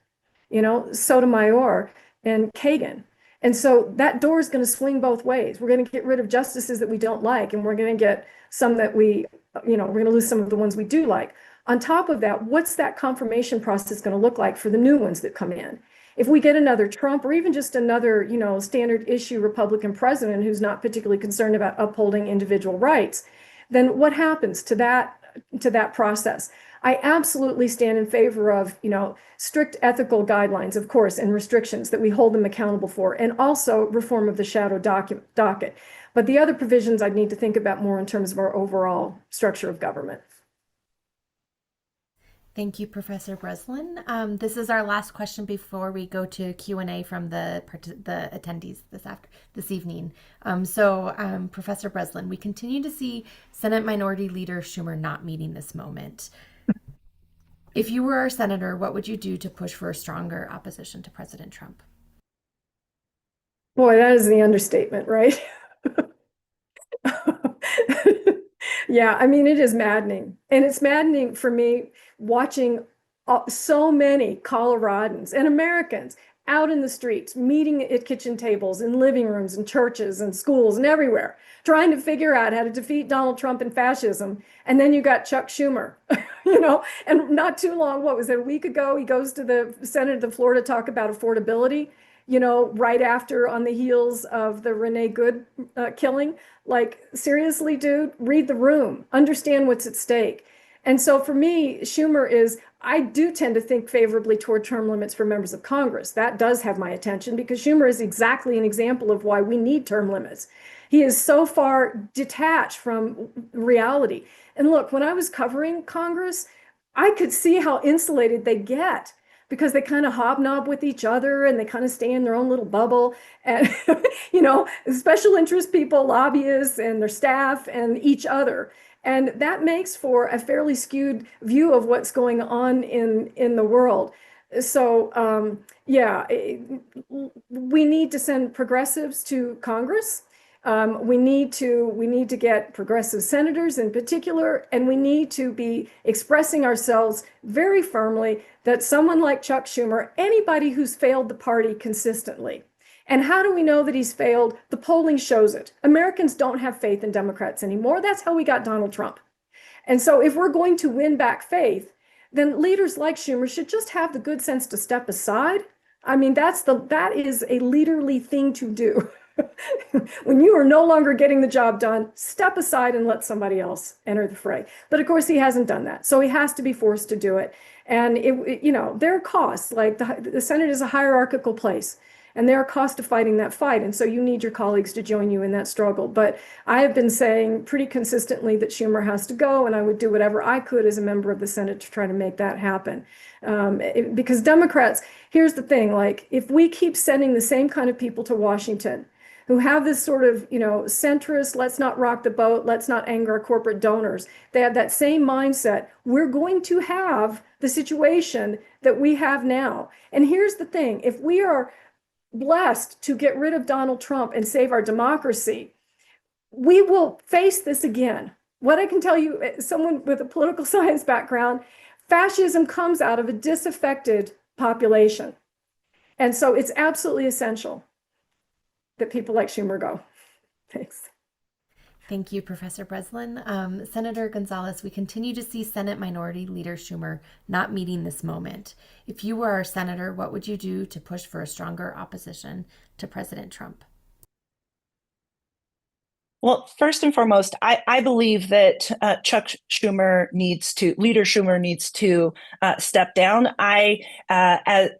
Sotomayor and Kagan. And so that door is going to swing both ways. We're going to get rid of justices that we don't like, and we're going to get some that we're going to lose some of the ones we do like. On top of that, what's that confirmation process going to look like for the new ones that come in? If we get another Trump or even just another, standard issue Republican president who's not particularly concerned about upholding individual rights, then what happens to that process? I absolutely stand in favor of, strict ethical guidelines, of course, and restrictions that we hold them accountable for, and also reform of the shadow docket. But the other provisions I'd need to think about more in terms of our overall structure of government. Thank you, Professor Breslin. This is our last question before we go to Q&A from the attendees this evening. Professor Breslin, we continue to see Senate Minority Leader Schumer not meeting this moment. If you were our senator, what would you do to push for a stronger opposition to President Trump? Boy, that is the understatement, right? Yeah, I mean, it is maddening. And it's maddening for me watching so many Coloradans and Americans out in the streets, meeting at kitchen tables, in living rooms, and churches, and schools, and everywhere, trying to figure out how to defeat Donald Trump and fascism. And then you got Chuck Schumer, and not too long, what was it, a week ago, he goes to the Senate of the floor to talk about affordability, right after, on the heels of the Renee Good killing. Like, seriously, dude, read the room, understand what's at stake. And so for me, Schumer I do tend to think favorably toward term limits for members of Congress. That does have my attention because Schumer is exactly an example of why we need term limits. He is so far detached from reality. And look, when I was covering Congress, I could see how insulated they get because they kind of hobnob with each other and they kind of stay in their own little bubble. And, special interest people, lobbyists and their staff and each other. And that makes for a fairly skewed view of what's going on in the world. So, we need to send progressives to Congress. We need to get progressive senators in particular, and we need to be expressing ourselves very firmly that someone like Chuck Schumer, anybody who's failed the party consistently. And how do we know that he's failed? The polling shows it. Americans don't have faith in Democrats anymore. That's how we got Donald Trump. And so if we're going to win back faith, then leaders like Schumer should just have the good sense to step aside. I mean, that is a leaderly thing to do. When you are no longer getting the job done, step aside and let somebody else enter the fray. But of course, he hasn't done that. So he has to be forced to do it. And there are costs. Like the Senate is a hierarchical place. and there are costs to fighting that fight. And so you need your colleagues to join you in that struggle. But I have been saying pretty consistently that Schumer has to go, and I would do whatever I could as a member of the Senate to try to make that happen. Because Democrats, here's the thing, like if we keep sending the same kind of people to Washington who have this sort of, centrist, let's not rock the boat, let's not anger our corporate donors. They have that same mindset. We're going to have the situation that we have now. And here's the thing, if we are blessed to get rid of Donald Trump and save our democracy, we will face this again. What I can tell you, someone with a political science background, fascism comes out of a disaffected population. And so it's absolutely essential that people like Schumer go. Thanks. Thank you, Professor Breslin. Senator Gonzalez, we continue to see Senate Minority Leader Schumer not meeting this moment. If you were our senator, what would you do to push for a stronger opposition to President Trump? Well, first and foremost, I believe that Leader Schumer needs to step down. As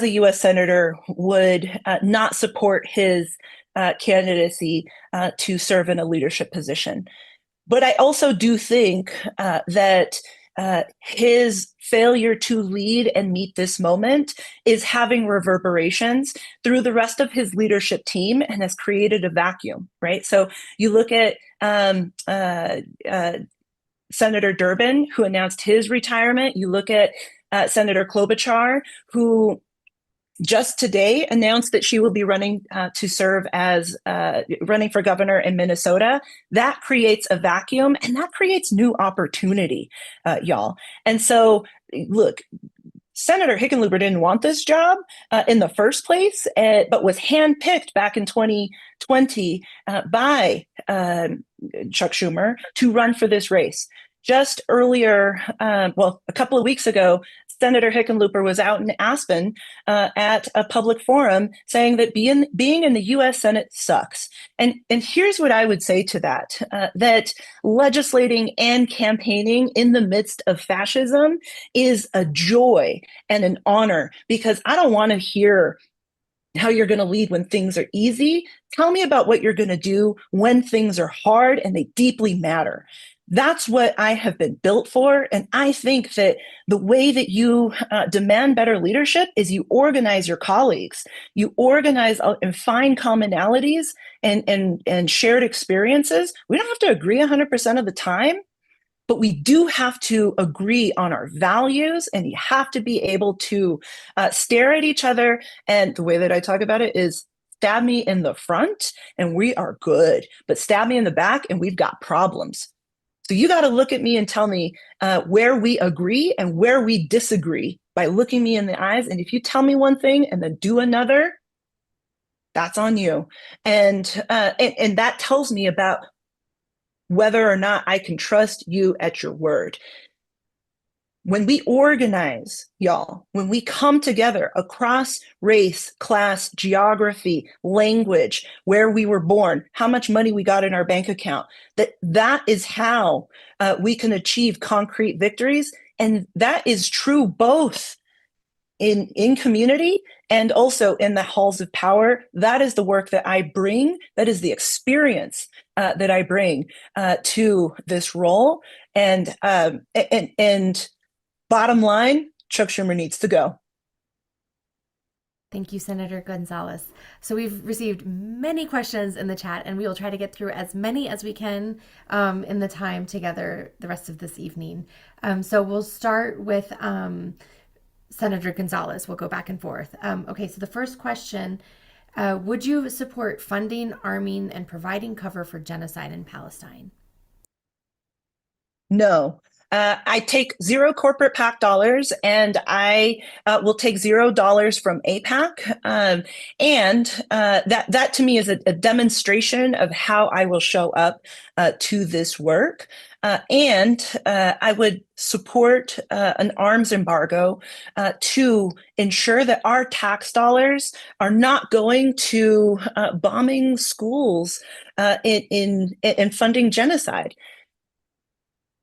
a U.S. Senator, would not support his candidacy to serve in a leadership position. But I also do think that his failure to lead and meet this moment is having reverberations through the rest of his leadership team and has created a vacuum, right? So you look at Senator Durbin, who announced his retirement. You look at Senator Klobuchar, who just today announced that she will be running to serve as running for governor in Minnesota. That creates a vacuum and that creates new opportunity, y'all. And so, look, Senator Hickenlooper didn't want this job in the first place, but was handpicked back in 2020 by Chuck Schumer to run for this race. Just earlier, a couple of weeks ago, Senator Hickenlooper was out in Aspen at a public forum saying that being in the U.S. Senate sucks. And here's what I would say to that, that legislating and campaigning in the midst of fascism is a joy and an honor, because I don't want to hear how you're going to lead when things are easy. Tell me about what you're going to do when things are hard and they deeply matter. That's what I have been built for. And I think that the way that you demand better leadership is you organize your colleagues, you organize and find commonalities and shared experiences. We don't have to agree 100% of the time, but we do have to agree on our values, and you have to be able to stare at each other. And the way that I talk about it is stab me in the front and we are good, but stab me in the back and we've got problems. So you got to look at me and tell me where we agree and where we disagree by looking me in the eyes. And if you tell me one thing and then do another, that's on you. And that tells me about whether or not I can trust you at your word. When we organize, y'all, when we come together across race, class, geography, language, where we were born, how much money we got in our bank account, that is how we can achieve concrete victories. And that is true both in community and also in the halls of power. That is the work that I bring. That is the experience that I bring to this role. And bottom line, Chuck Schumer needs to go. Thank you, Senator Gonzalez. So we've received many questions in the chat, and we will try to get through as many as we can in the time together the rest of this evening. So we'll start with Senator Gonzalez. We'll go back and forth. Okay, so the first question, would you support funding, arming, and providing cover for genocide in Palestine? No. I take zero corporate PAC dollars, and I will take $0 from AIPAC. That to me is a demonstration of how I will show up to this work. I would support an arms embargo to ensure that our tax dollars are not going to bombing schools in funding genocide.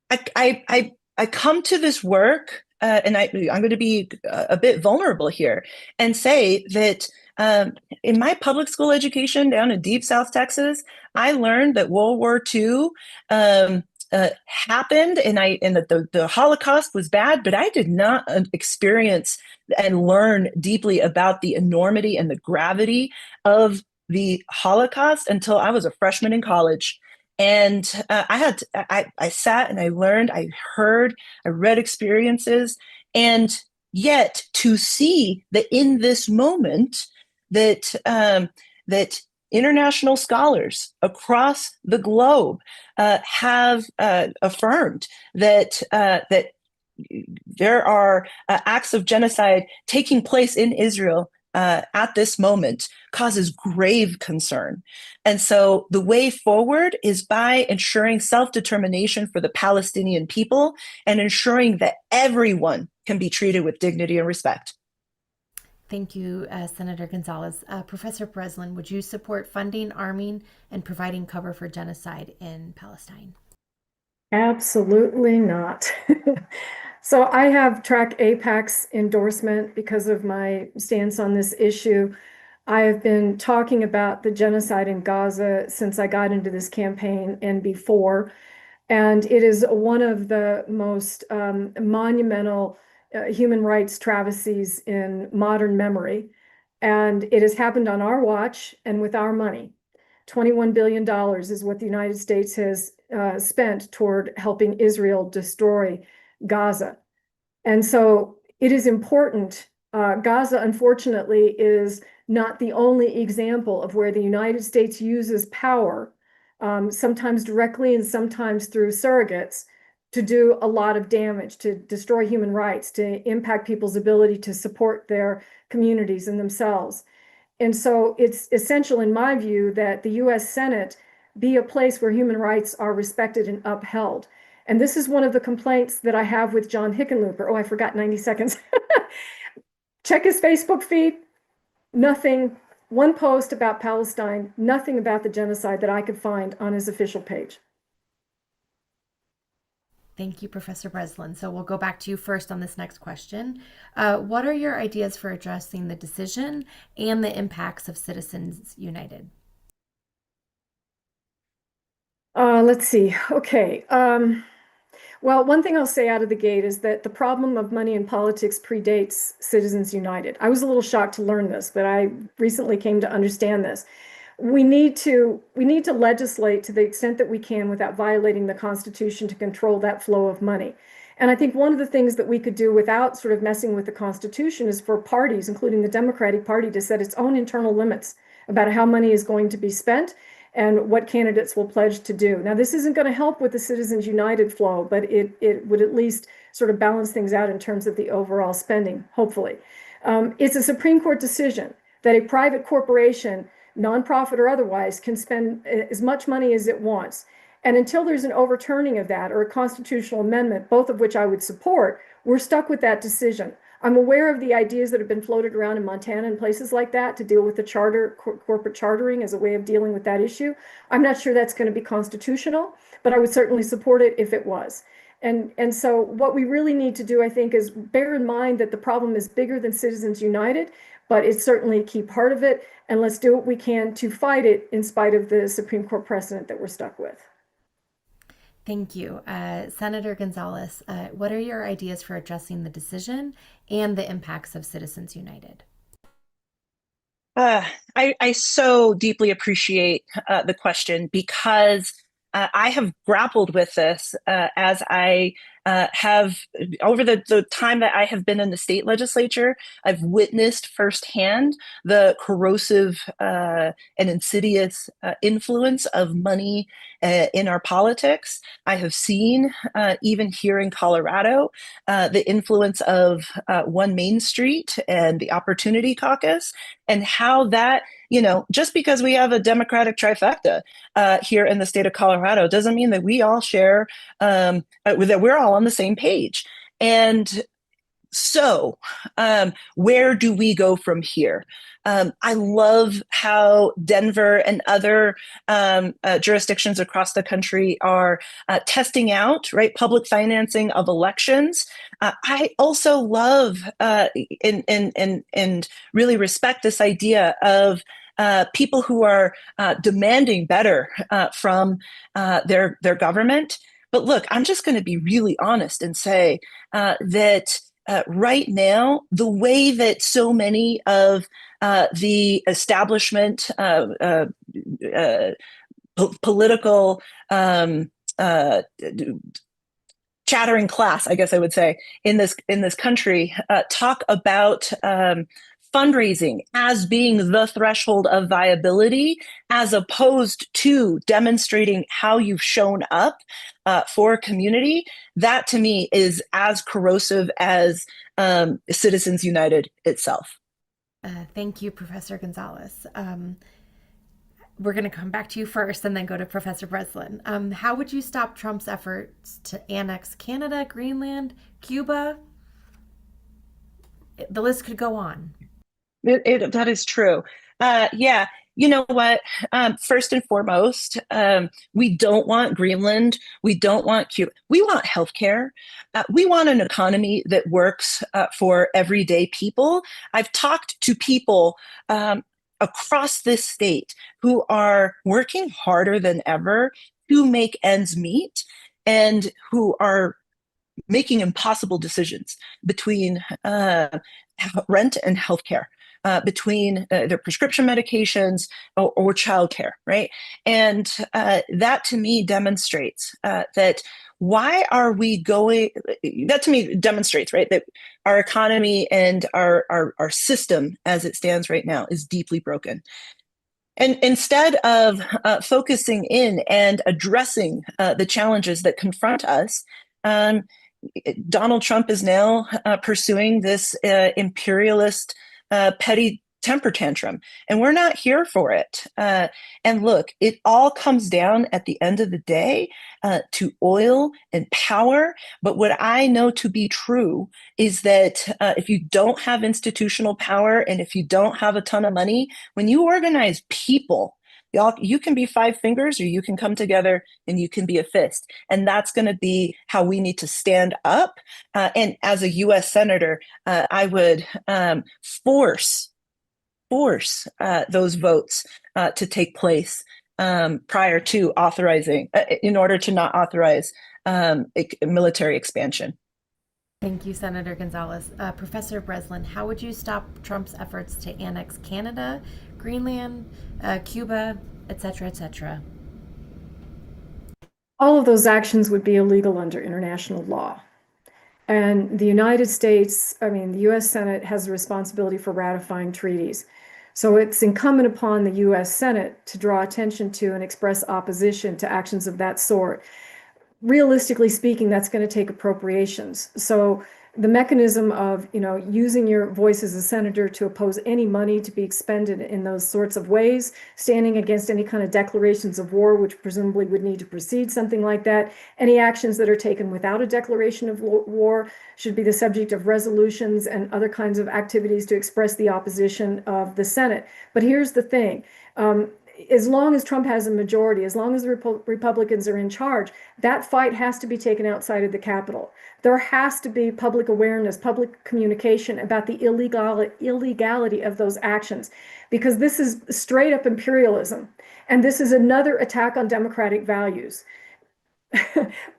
I come to this work, and I'm going to be a bit vulnerable here and say that In my public school education down in Deep South Texas, I learned that World War II happened, and the Holocaust was bad, but I did not experience and learn deeply about the enormity and the gravity of the Holocaust until I was a freshman in college. And I sat and I learned, I heard, I read experiences, and yet to see that in this moment that international scholars across the globe have affirmed that there are acts of genocide taking place in Israel at this moment causes grave concern. And so the way forward is by ensuring self-determination for the Palestinian people and ensuring that everyone can be treated with dignity and respect. Thank you, Senator Gonzalez. Professor Breslin, would you support funding, arming, and providing cover for genocide in Palestine? Absolutely not. So I have track AIPAC's endorsement because of my stance on this issue. I have been talking about the genocide in Gaza since I got into this campaign and before, and it is one of the most monumental human rights travesties in modern memory. And it has happened on our watch and with our money. $21 billion is what the United States has spent toward helping Israel destroy Gaza. And so it is important. Gaza, unfortunately, is not the only example of where the United States uses power, sometimes directly and sometimes through surrogates, to do a lot of damage, to destroy human rights, to impact people's ability to support their communities and themselves. And so it's essential, in my view, that the US Senate be a place where human rights are respected and upheld. And this is one of the complaints that I have with John Hickenlooper. Oh, I forgot 90 seconds. Check his Facebook feed. Nothing, one post about Palestine, nothing about the genocide that I could find on his official page. Thank you, Professor Breslin. So we'll go back to you first on this next question. What are your ideas for addressing the decision and the impacts of Citizens United? Let's see. Okay. Well, one thing I'll say out of the gate is that the problem of money in politics predates Citizens United. I was a little shocked to learn this, but I recently came to understand this. We need to legislate to the extent that we can without violating the Constitution to control that flow of money. And I think one of the things that we could do without sort of messing with the Constitution is for parties, including the Democratic Party, to set its own internal limits about how money is going to be spent and what candidates will pledge to do. Now, this isn't going to help with the Citizens United flow, but it would at least sort of balance things out in terms of the overall spending, hopefully. It's a Supreme Court decision that a private corporation, nonprofit or otherwise, can spend as much money as it wants. And until there's an overturning of that or a constitutional amendment, both of which I would support, we're stuck with that decision. I'm aware of the ideas that have been floated around in Montana and places like that to deal with the corporate chartering as a way of dealing with that issue. I'm not sure that's going to be constitutional, but I would certainly support it if it was. And so what we really need to do, I think, is bear in mind that the problem is bigger than Citizens United, but it's certainly a key part of it. And let's do what we can to fight it in spite of the Supreme Court precedent that we're stuck with. Thank you. Senator Gonzalez, what are your ideas for addressing the decision and the impacts of Citizens United? I so deeply appreciate the question because I have grappled with this as I have, over the time that I have been in the state legislature, I've witnessed firsthand the corrosive and insidious influence of money in our politics. I have seen, even here in Colorado, the influence of One Main Street and the Opportunity Caucus, and how that, just because we have a Democratic trifecta here in the state of Colorado doesn't mean that we all share, that we're all on the same page. And So, where do we go from here? I love how Denver and other jurisdictions across the country are testing out, right, public financing of elections. I also love and really respect this idea of people who are demanding better from their government. But look, I'm just going to be really honest and say that right now, the way that so many of the establishment political chattering class, I guess I would say, in this country, talk about fundraising as being the threshold of viability, as opposed to demonstrating how you've shown up for a community. That to me is as corrosive as Citizens United itself. Thank you, Professor Gonzalez. We're going to come back to you first and then go to Professor Breslin. How would you stop Trump's efforts to annex Canada, Greenland, Cuba? The list could go on. That is true. Yeah, you know what? First and foremost, we don't want Greenland. We don't want Cuba. We want healthcare. We want an economy that works for everyday people. I've talked to people across this state who are working harder than ever to make ends meet and who are making impossible decisions between rent and healthcare. Between their prescription medications or childcare, right? And that to me demonstrates that why are we going, that to me demonstrates, right, that our economy and our system as it stands right now is deeply broken. And instead of focusing in and addressing the challenges that confront us, Donald Trump is now pursuing this imperialist petty temper tantrum, and we're not here for it. And look, it all comes down at the end of the day to oil and power. But what I know to be true is that if you don't have institutional power and if you don't have a ton of money, when you organize people, y'all, you can be five fingers or you can come together and you can be a fist. And that's going to be how we need to stand up. And as a US Senator, I would force those votes to take place prior to authorizing, in order to not authorize military expansion. Thank you, Senator Gonzalez. Professor Breslin, how would you stop Trump's efforts to annex Canada, Greenland, Cuba, etc., etc.? All of those actions would be illegal under international law. And the United States, the US Senate has the responsibility for ratifying treaties. So it's incumbent upon the US Senate to draw attention to and express opposition to actions of that sort. Realistically speaking, that's going to take appropriations. So the mechanism of, using your voice as a senator to oppose any money to be expended in those sorts of ways, standing against any kind of declarations of war, which presumably would need to precede something like that, any actions that are taken without a declaration of war should be the subject of resolutions and other kinds of activities to express the opposition of the Senate. But here's the thing. As long as Trump has a majority, as long as the Republicans are in charge, that fight has to be taken outside of the Capitol. There has to be public awareness, public communication about the illegality of those actions, because this is straight up imperialism. And this is another attack on democratic values.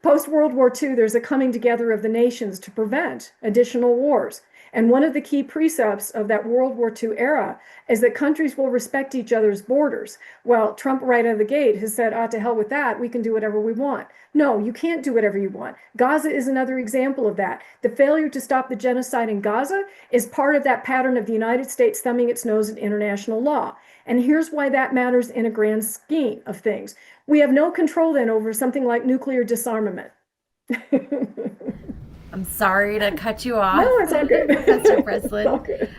Post-World War II, there's a coming together of the nations to prevent additional wars. And one of the key precepts of that World War II era is that countries will respect each other's borders. Well, Trump right out of the gate has said, to hell with that, we can do whatever we want. No, you can't do whatever you want. Gaza is another example of that. The failure to stop the genocide in Gaza is part of that pattern of the United States thumbing its nose at international law. And here's why that matters in a grand scheme of things. We have no control then over something like nuclear disarmament. I'm sorry to cut you off. No, it's all good. Professor Breslin. It's all good.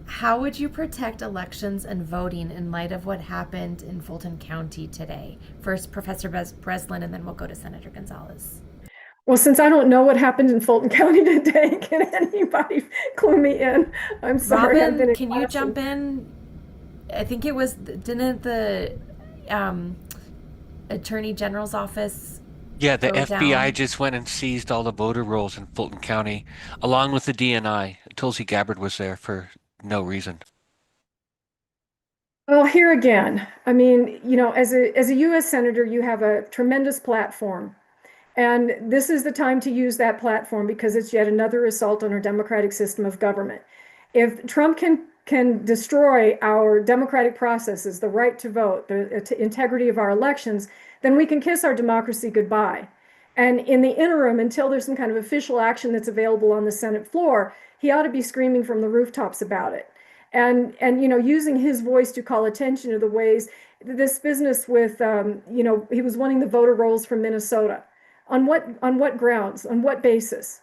How would you protect elections and voting in light of what happened in Fulton County today? First, Professor Breslin, and then we'll go to Senator Gonzalez. Well, since I don't know what happened in Fulton County today, can anybody clue me in? I'm sorry, I've been Robin, in can you classes. jump in? I think it was, didn't the um, Attorney General's office Yeah, the go FBI down? just went and seized all the voter rolls in Fulton County, along with the DNI. Tulsi Gabbard was there for no reason. Well, here again, I mean, as a U.S. senator, you have a tremendous platform. And this is the time to use that platform because it's yet another assault on our democratic system of government. If Trump can destroy our democratic processes, the right to vote, the integrity of our elections, then we can kiss our democracy goodbye. And in the interim, until there's some kind of official action that's available on the Senate floor, he ought to be screaming from the rooftops about it. And using his voice to call attention to the ways this business with he was wanting the voter rolls from Minnesota. On what grounds? On what basis?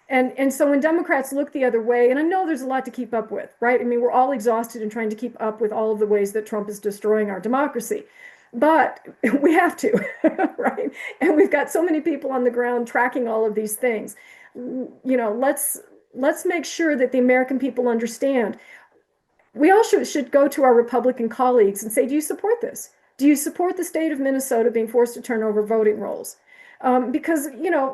And so when Democrats look the other way, and I know there's a lot to keep up with, right? I mean, we're all exhausted in trying to keep up with all of the ways that Trump is destroying our democracy. But we have to, right? And we've got so many people on the ground tracking all of these things. Let's make sure that the American people understand. We all should go to our Republican colleagues and say, do you support this? Do you support the state of Minnesota being forced to turn over voting rolls? Because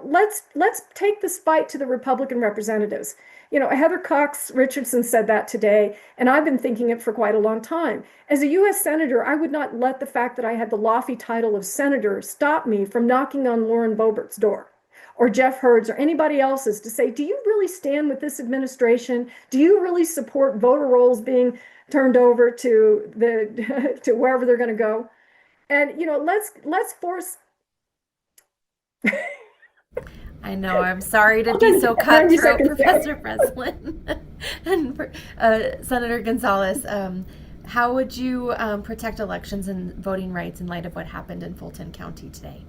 let's take this fight to the Republican representatives. Heather Cox Richardson said that today, and I've been thinking it for quite a long time. As a U.S. senator, I would not let the fact that I had the lofty title of senator stop me from knocking on Lauren Boebert's door, or Jeff Hurd's, or anybody else's, to say, do you really stand with this administration? Do you really support voter rolls being turned over to the to wherever they're going to go? And let's force. I know. I'm sorry to I'll be just so get 90 cutthroat, seconds. Professor Breslin and Senator Gonzalez. How would you protect elections and voting rights in light of what happened in Fulton County today?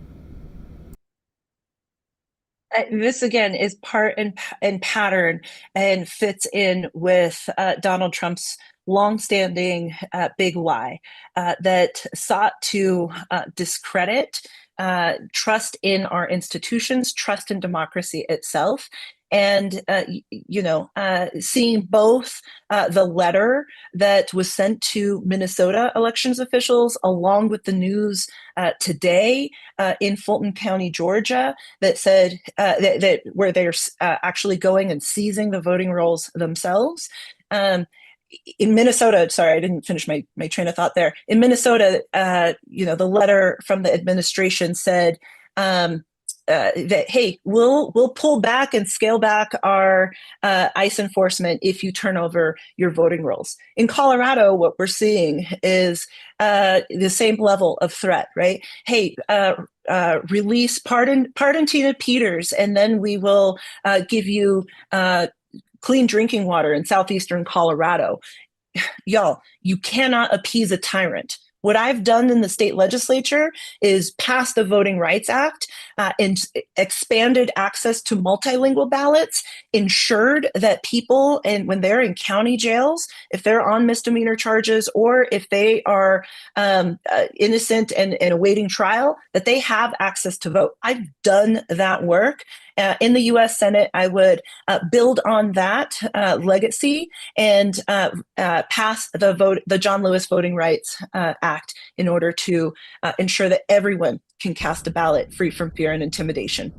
This again is part and pattern and fits in with Donald Trump's longstanding big lie that sought to discredit trust in our institutions, trust in democracy itself. And, seeing both the letter that was sent to Minnesota elections officials, along with the news today in Fulton County, Georgia, that said that where they're actually going and seizing the voting rolls themselves. In Minnesota, sorry, I didn't finish my train of thought there. In Minnesota, the letter from the administration said that, hey, we'll pull back and scale back our ICE enforcement if you turn over your voting rolls. In Colorado, what we're seeing is the same level of threat, right? Hey, pardon Tina Peters, and then we will give you clean drinking water in southeastern Colorado. Y'all, you cannot appease a tyrant. What I've done in the state legislature is pass the Voting Rights Act and expanded access to multilingual ballots, ensured that people, and when they're in county jails, if they're on misdemeanor charges or if they are innocent and awaiting trial, that they have access to vote. I've done that work. In the U.S. Senate, I would build on that legacy and pass the John Lewis Voting Rights Act in order to ensure that everyone can cast a ballot free from fear and intimidation.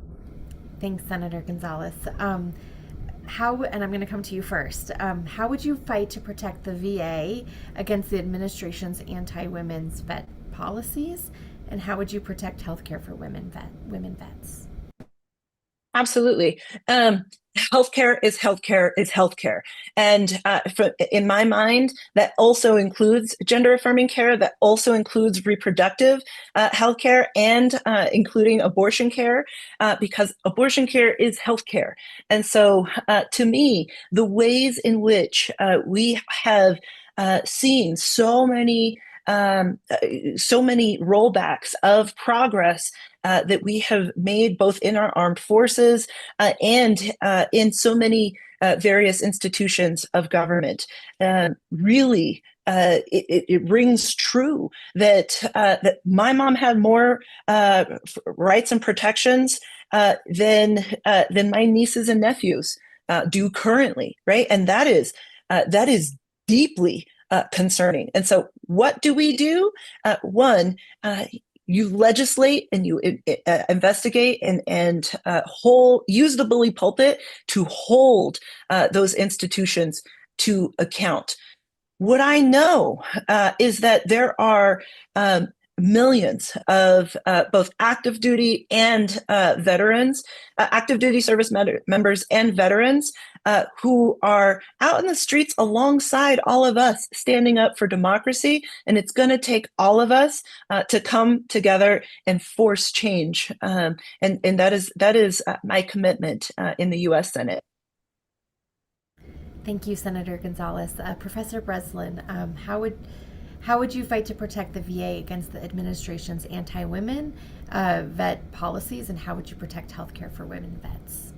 Thanks, Senator Gonzalez. How, and I'm going to come to you first, how would you fight to protect the VA against the administration's anti-women's vet policies? And how would you protect healthcare for women vets? Absolutely. Healthcare is healthcare is healthcare. And in my mind, that also includes gender affirming care, that also includes reproductive healthcare, and including abortion care, because abortion care is healthcare. And so to me, the ways in which we have seen so many rollbacks of progress that we have made both in our armed forces and in so many various institutions of government. Really, it rings true that that my mom had more rights and protections than my nieces and nephews do currently, right? And that is deeply concerning. And so, what do we do? One, you legislate and you investigate and use the bully pulpit to hold those institutions to account. What I know is that there are millions of both active duty and veterans, active duty service members and veterans who are out in the streets alongside all of us standing up for democracy. And it's going to take all of us to come together and force change. And that is my commitment in the U.S. Senate. Thank you, Senator Gonzalez. Professor Breslin, how would you fight to protect the VA against the administration's anti-women vet policies, and how would you protect healthcare for women vets?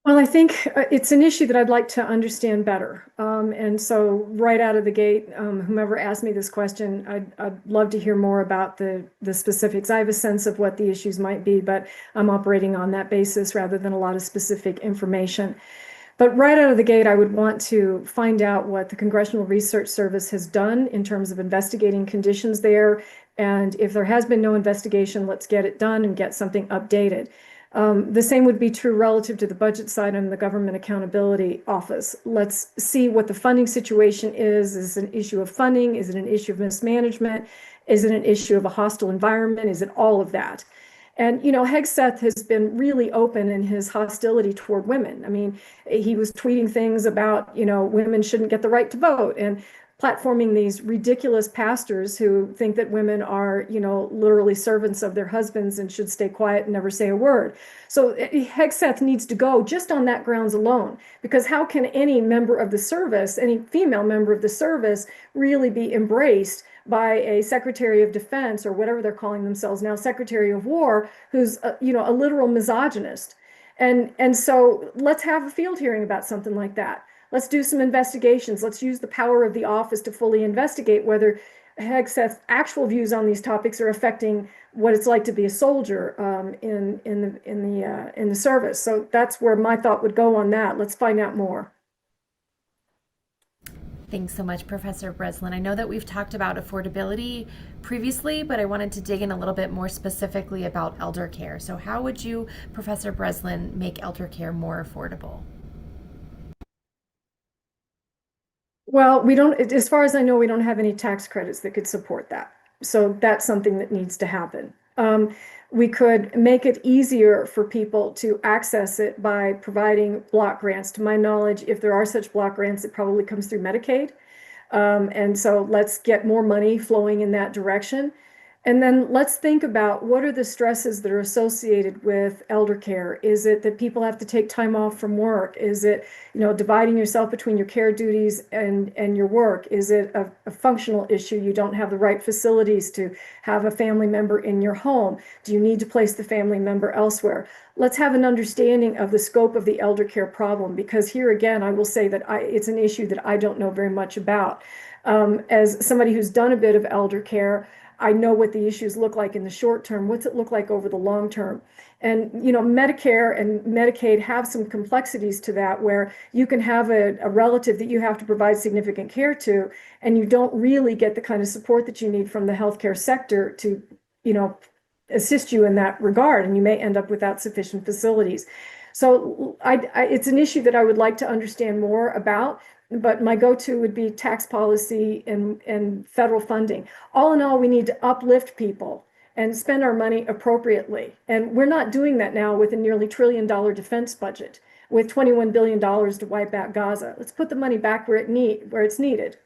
Well, I think it's an issue that I'd like to understand better. And so right out of the gate, whomever asked me this question, I'd love to hear more about the specifics. I have a sense of what the issues might be, but I'm operating on that basis rather than a lot of specific information. But right out of the gate, I would want to find out what the Congressional Research Service has done in terms of investigating conditions there. And if there has been no investigation, let's get it done and get something updated. The same would be true relative to the budget side and the Government Accountability Office. Let's see what the funding situation is. Is it an issue of funding? Is it an issue of mismanagement? Is it an issue of a hostile environment? Is it all of that? And, Hegseth has been really open in his hostility toward women. I mean, he was tweeting things about, women shouldn't get the right to vote and platforming these ridiculous pastors who think that women are, literally servants of their husbands and should stay quiet and never say a word. So Hegseth needs to go just on that grounds alone, because how can any member of the service, any female member of the service, really be embraced by a Secretary of Defense, or whatever they're calling themselves now, Secretary of War, who's a literal misogynist? And so let's have a field hearing about something like that. Let's do some investigations. Let's use the power of the office to fully investigate whether Hegseth's actual views on these topics are affecting what it's like to be a soldier in the service. So that's where my thought would go on that. Let's find out more. Thanks so much, Professor Breslin. I know that we've talked about affordability previously, but I wanted to dig in a little bit more specifically about elder care. So how would you, Professor Breslin, make elder care more affordable? Well, we don't, as far as I know, we don't have any tax credits that could support that. So that's something that needs to happen. We could make it easier for people to access it by providing block grants. To my knowledge, if there are such block grants, it probably comes through Medicaid. And so let's get more money flowing in that direction. And then let's think about what are the stresses that are associated with elder care. Is it that people have to take time off from work? Is it, dividing yourself between your care duties and your work? Is it a functional issue? You don't have the right facilities to have a family member in your home. Do you need to place the family member elsewhere? Let's have an understanding of the scope of the elder care problem, because here again, I will say that it's an issue that I don't know very much about. As somebody who's done a bit of elder care, I know what the issues look like in the short term. What's it look like over the long term? And, Medicare and Medicaid have some complexities to that, where you can have a relative that you have to provide significant care to, and you don't really get the kind of support that you need from the healthcare sector to, assist you in that regard, and you may end up without sufficient facilities. So it's an issue that I would like to understand more about. But my go-to would be tax policy and federal funding. All in all, we need to uplift people and spend our money appropriately. And we're not doing that now with a nearly $1 trillion defense budget, with $21 billion to wipe out Gaza. Let's put the money back where it's needed.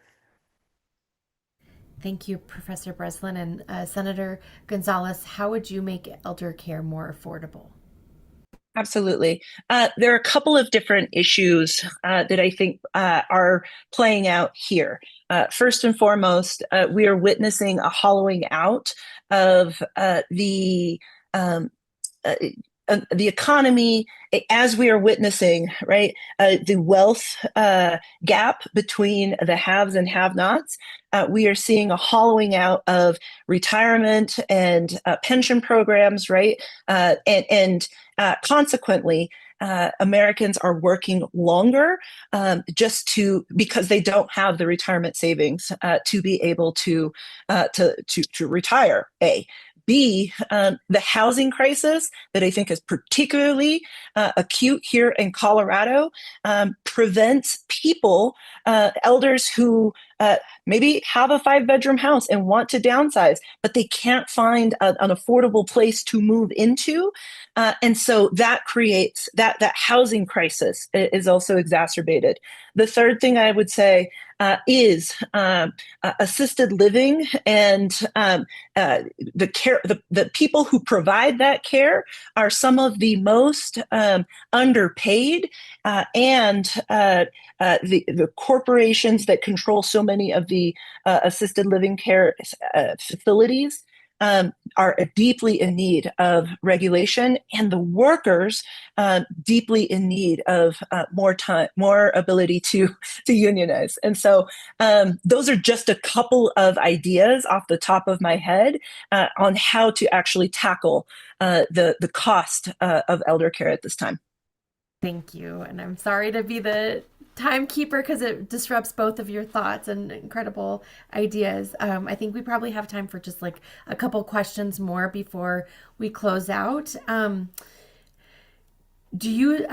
Thank you, Professor Breslin. And Senator Gonzalez, how would you make elder care more affordable? Absolutely. There are a couple of different issues that I think are playing out here. First and foremost, we are witnessing a hollowing out of the the economy, as we are witnessing, right, the wealth gap between the haves and have-nots, we are seeing a hollowing out of retirement and pension programs, right, and consequently, Americans are working longer because they don't have the retirement savings to be able to retire. B, the housing crisis that I think is particularly acute here in Colorado, prevents people, elders who maybe have a 5-bedroom house and want to downsize, but they can't find an affordable place to move into. And so that creates that housing crisis is also exacerbated. The third thing I would say is assisted living, and the care. The people who provide that care are some of the most underpaid, and the corporations that control so many of the assisted living care facilities are deeply in need of regulation, and the workers deeply in need of more ability to unionize. And so those are just a couple of ideas off the top of my head on how to actually tackle the cost of elder care at this time. Thank you. And I'm sorry to be the timekeeper because it disrupts both of your thoughts and incredible ideas. I think we probably have time for just like a couple questions more before we close out. Do you,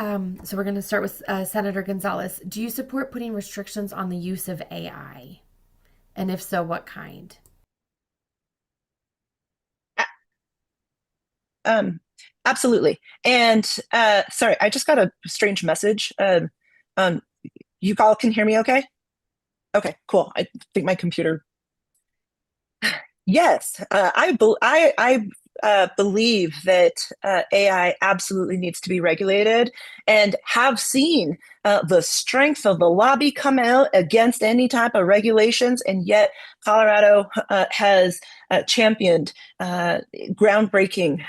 so we're going to start with Senator Gonzalez. Do you support putting restrictions on the use of AI? And if so, what kind? Absolutely. And sorry, I just got a strange message. You all can hear me okay? Okay, cool. I think my computer. Yes, I believe that AI absolutely needs to be regulated, and have seen the strength of the lobby come out against any type of regulations, and yet Colorado has championed groundbreaking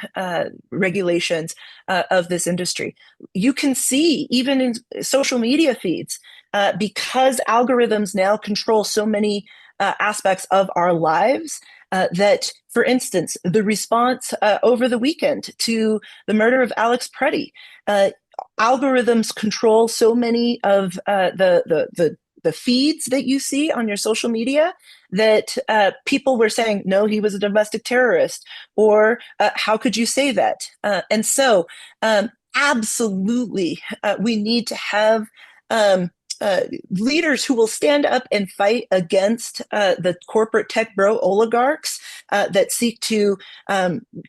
regulations of this industry. You can see even in social media feeds, because algorithms now control so many aspects of our lives, that, for instance, the response over the weekend to the murder of Alex Preddy, algorithms control so many of the feeds that you see on your social media, that people were saying, no, he was a domestic terrorist, or how could you say that? And so absolutely, we need to have leaders who will stand up and fight against the corporate tech bro oligarchs that seek to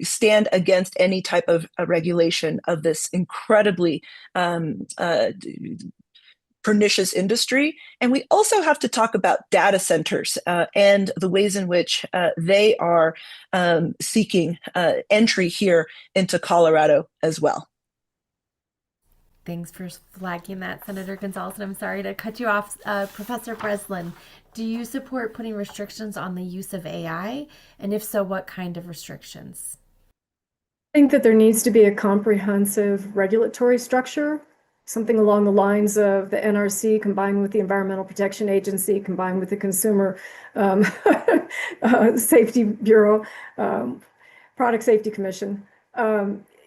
stand against any type of regulation of this incredibly pernicious industry. And we also have to talk about data centers and the ways in which they are seeking entry here into Colorado as well. Thanks for flagging that, Senator Gonzalez. And I'm sorry to cut you off. Professor Breslin, do you support putting restrictions on the use of AI? And if so, what kind of restrictions? I think that there needs to be a comprehensive regulatory structure, something along the lines of the NRC combined with the Environmental Protection Agency, combined with the Consumer Safety Bureau, Product Safety Commission.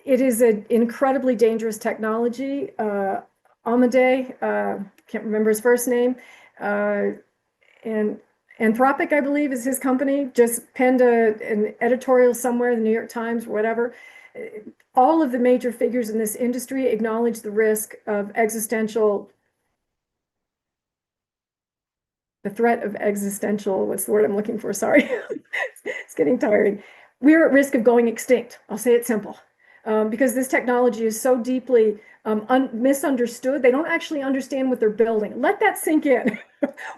It is an incredibly dangerous technology. Amadei, can't remember his first name, and Anthropic, I believe, is his company, just penned an editorial somewhere in the New York Times, whatever. All of the major figures in this industry acknowledge the risk of the threat of existential, what's the word I'm looking for? Sorry, it's getting tiring. We're at risk of going extinct. I'll say it simple. Because this technology is so deeply misunderstood. They don't actually understand what they're building. Let that sink in.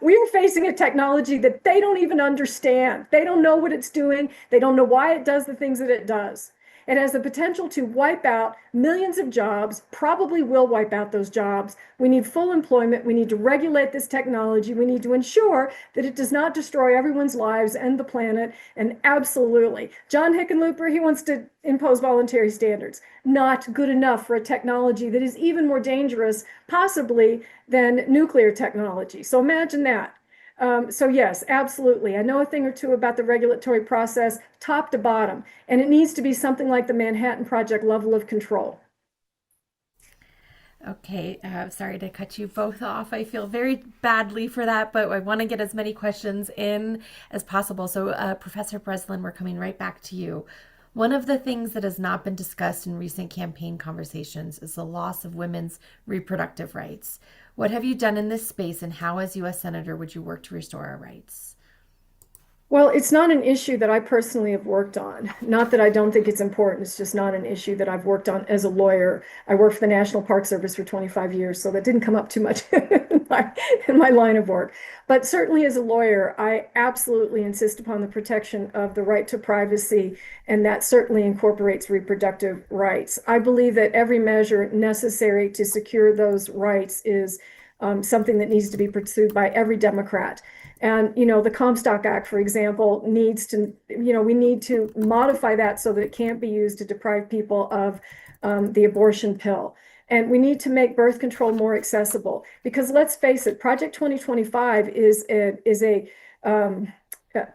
We are facing a technology that they don't even understand. They don't know what it's doing. They don't know why it does the things that it does. It has the potential to wipe out millions of jobs, probably will wipe out those jobs. We need full employment. We need to regulate this technology. We need to ensure that it does not destroy everyone's lives and the planet. And absolutely, John Hickenlooper, he wants to impose voluntary standards. Not good enough for a technology that is even more dangerous, possibly, than nuclear technology. So imagine that. So yes, absolutely. I know a thing or two about the regulatory process, top to bottom, and it needs to be something like the Manhattan Project level of control. Okay, sorry to cut you both off. I feel very badly for that, but I want to get as many questions in as possible. So, Professor Breslin, we're coming right back to you. One of the things that has not been discussed in recent campaign conversations is the loss of women's reproductive rights. What have you done in this space, and how, as U.S. Senator, would you work to restore our rights? Well, it's not an issue that I personally have worked on. Not that I don't think it's important. It's just not an issue that I've worked on as a lawyer. I worked for the National Park Service for 25 years, so that didn't come up too much in my line of work. But certainly as a lawyer, I absolutely insist upon the protection of the right to privacy, and that certainly incorporates reproductive rights. I believe that every measure necessary to secure those rights is something that needs to be pursued by every Democrat. And, the Comstock Act, for example, needs to, we need to modify that so that it can't be used to deprive people of the abortion pill. And we need to make birth control more accessible, because let's face it, Project 2025 is a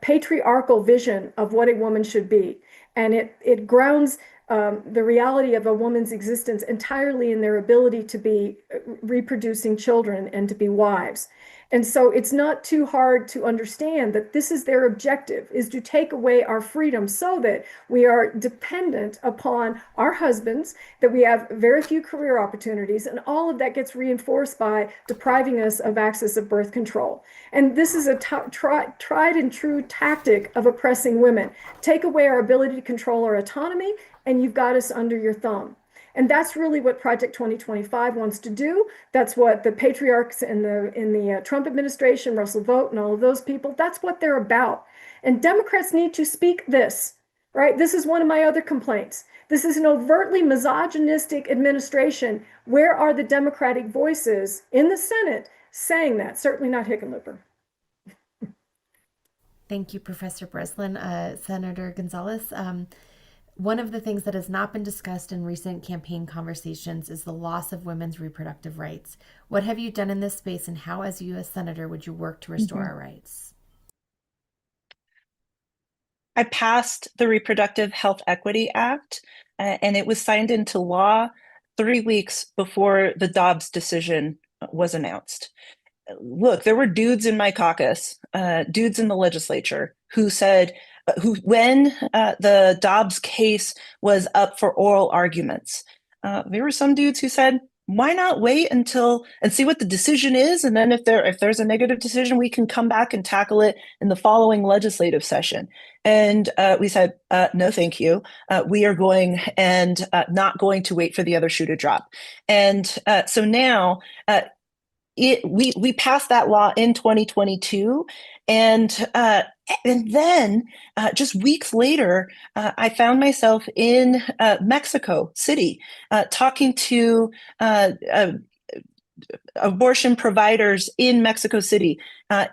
patriarchal vision of what a woman should be. And it grounds the reality of a woman's existence entirely in their ability to be reproducing children and to be wives. And so it's not too hard to understand that this is their objective, is to take away our freedom so that we are dependent upon our husbands, that we have very few career opportunities, and all of that gets reinforced by depriving us of access of birth control. And this is a tried and true tactic of oppressing women. Take away our ability to control our autonomy, and you've got us under your thumb. And that's really what Project 2025 wants to do. That's what the patriarchs in the Trump administration, Russell Vought and all of those people, that's what they're about. And Democrats need to speak this, right? This is one of my other complaints. This is an overtly misogynistic administration. Where are the Democratic voices in the Senate saying that? Certainly not Hickenlooper. Thank you, Professor Breslin. Senator Gonzalez, one of the things that has not been discussed in recent campaign conversations is the loss of women's reproductive rights. What have you done in this space, and how, as a U.S. Senator, would you work to restore our rights? I passed the Reproductive Health Equity Act, and it was signed into law 3 weeks before the Dobbs decision was announced. Look, there were dudes in my caucus, dudes in the legislature who said, when the Dobbs case was up for oral arguments, there were some dudes who said, why not wait until and see what the decision is, and then if there's a negative decision, we can come back and tackle it in the following legislative session. And we said, no, thank you. We are going and not going to wait for the other shoe to drop. And so now we passed that law in 2022, and then just weeks later, I found myself in Mexico City talking to abortion providers in Mexico City,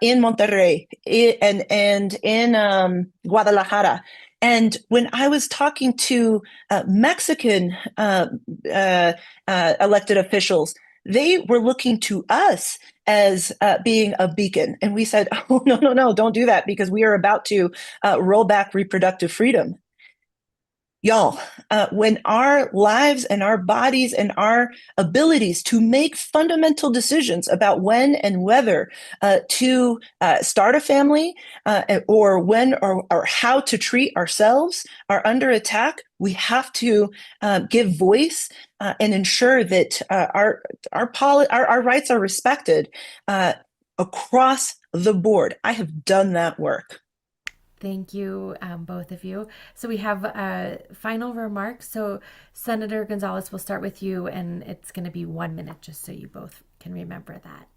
in Monterrey, and in Guadalajara. And when I was talking to Mexican elected officials, they were looking to us as being a beacon. And we said, oh, no, don't do that, because we are about to roll back reproductive freedom. Y'all, when our lives and our bodies and our abilities to make fundamental decisions about when and whether to start a family or when or how to treat ourselves are under attack, we have to give voice and ensure that our rights are respected across the board. I have done that work. Thank you, both of you. So we have final remarks. So Senator Gonzalez, we'll start with you, and it's going to be 1 minute, just so you both can remember that.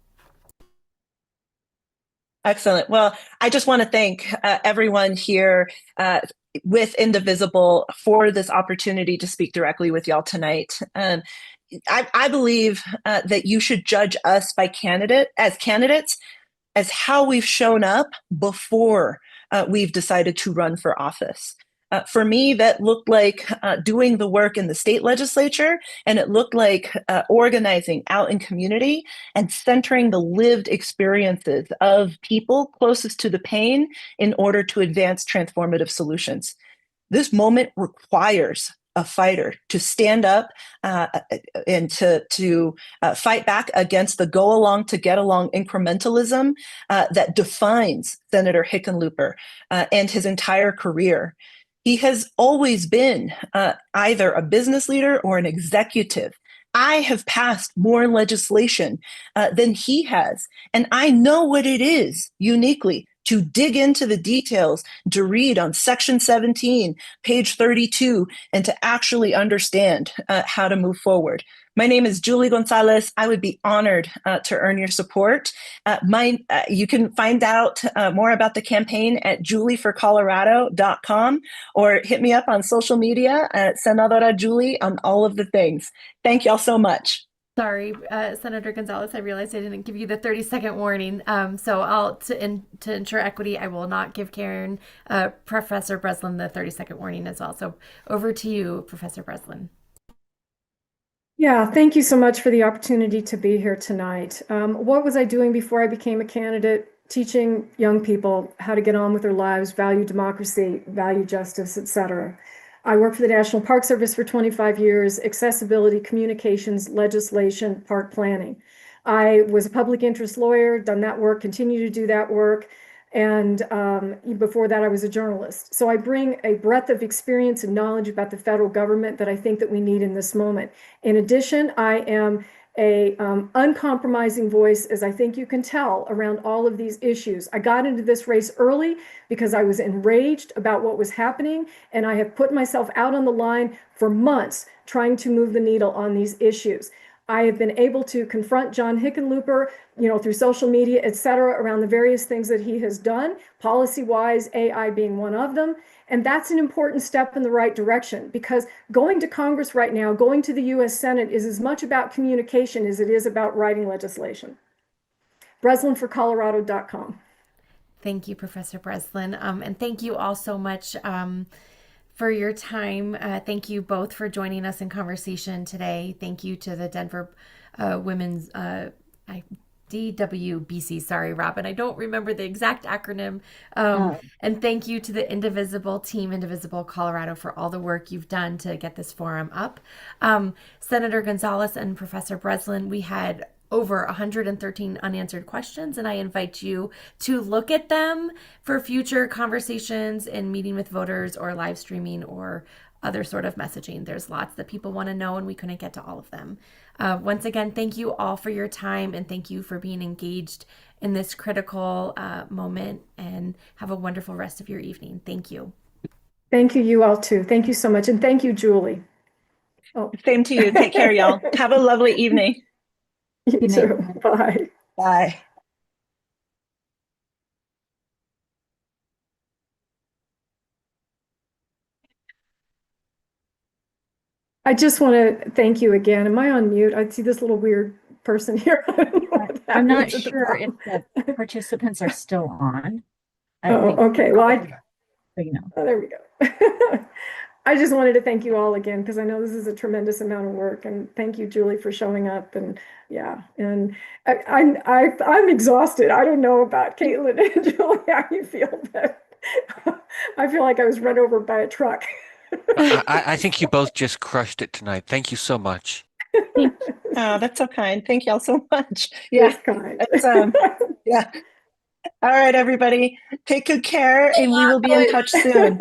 Excellent. Well, I just want to thank everyone here with Indivisible for this opportunity to speak directly with y'all tonight. I believe that you should judge us by candidates as how we've shown up before we've decided to run for office. For me, that looked like doing the work in the state legislature, and it looked like organizing out in community and centering the lived experiences of people closest to the pain in order to advance transformative solutions. This moment requires a fighter to stand up and to fight back against the go along to get along incrementalism that defines Senator Hickenlooper and his entire career. He has always been either a business leader or an executive. I have passed more legislation than he has, and I know what it is uniquely to dig into the details, to read on Section 17, page 32, and to actually understand how to move forward. My name is Julie Gonzalez. I would be honored to earn your support. You can find out more about the campaign at julieforcolorado.com or hit me up on social media at Senadora Julie on all of the things. Thank y'all so much. Sorry, Senator Gonzalez, I realized I didn't give you the 30-second warning. So to ensure equity, I will not give Karen, Professor Breslin, the 30-second warning as well. So over to you, Professor Breslin. Yeah, thank you so much for the opportunity to be here tonight. What was I doing before I became a candidate? Teaching young people how to get on with their lives, value democracy, value justice, etc. I worked for the National Park Service for 25 years, accessibility, communications, legislation, park planning. I was a public interest lawyer, done that work, continue to do that work. And before that, I was a journalist. So I bring a breadth of experience and knowledge about the federal government that I think that we need in this moment. In addition, I am a uncompromising voice, as I think you can tell, around all of these issues. I got into this race early because I was enraged about what was happening, and I have put myself out on the line for months trying to move the needle on these issues. I have been able to confront John Hickenlooper, through social media, et cetera, around the various things that he has done, policy-wise, AI being one of them. And that's an important step in the right direction, because going to Congress right now, going to the US Senate is as much about communication as it is about writing legislation. BreslinForColorado.com. Thank you, Professor Breslin. And thank you all so much for your time. Thank you both for joining us in conversation today. Thank you to the Denver Women's DWBC. Sorry, Robin, I don't remember the exact acronym. And thank you to the Indivisible team, Indivisible Colorado, for all the work you've done to get this forum up. Senator Gonzalez and Professor Breslin, we had over 113 unanswered questions, and I invite you to look at them for future conversations in meeting with voters or live streaming or other sort of messaging. There's lots that people want to know, and we couldn't get to all of them. Once again, thank you all for your time, and thank you for being engaged in this critical moment, and have a wonderful rest of your evening. Thank you. Thank you, you all too. Thank you so much. And thank you, Julie. Oh. Same to you. Take care, y'all. Have a lovely evening. You too. Bye. Bye. I just want to thank you again. Am I on mute? I see this little weird person here. I'm not sure if the participants are still on. Okay. Well, there we go. I just wanted to thank you all again, because I know this is a tremendous amount of work, and thank you, Julie, for showing up. And and I'm exhausted. I don't know about Caitlin and Julie, how you feel, but I feel like I was run over by a truck. I think you both just crushed it tonight. Thank you so much. Oh, that's so kind. Thank y'all so much. Yeah. Yeah. All right, everybody. Take good care, and we will be in touch soon.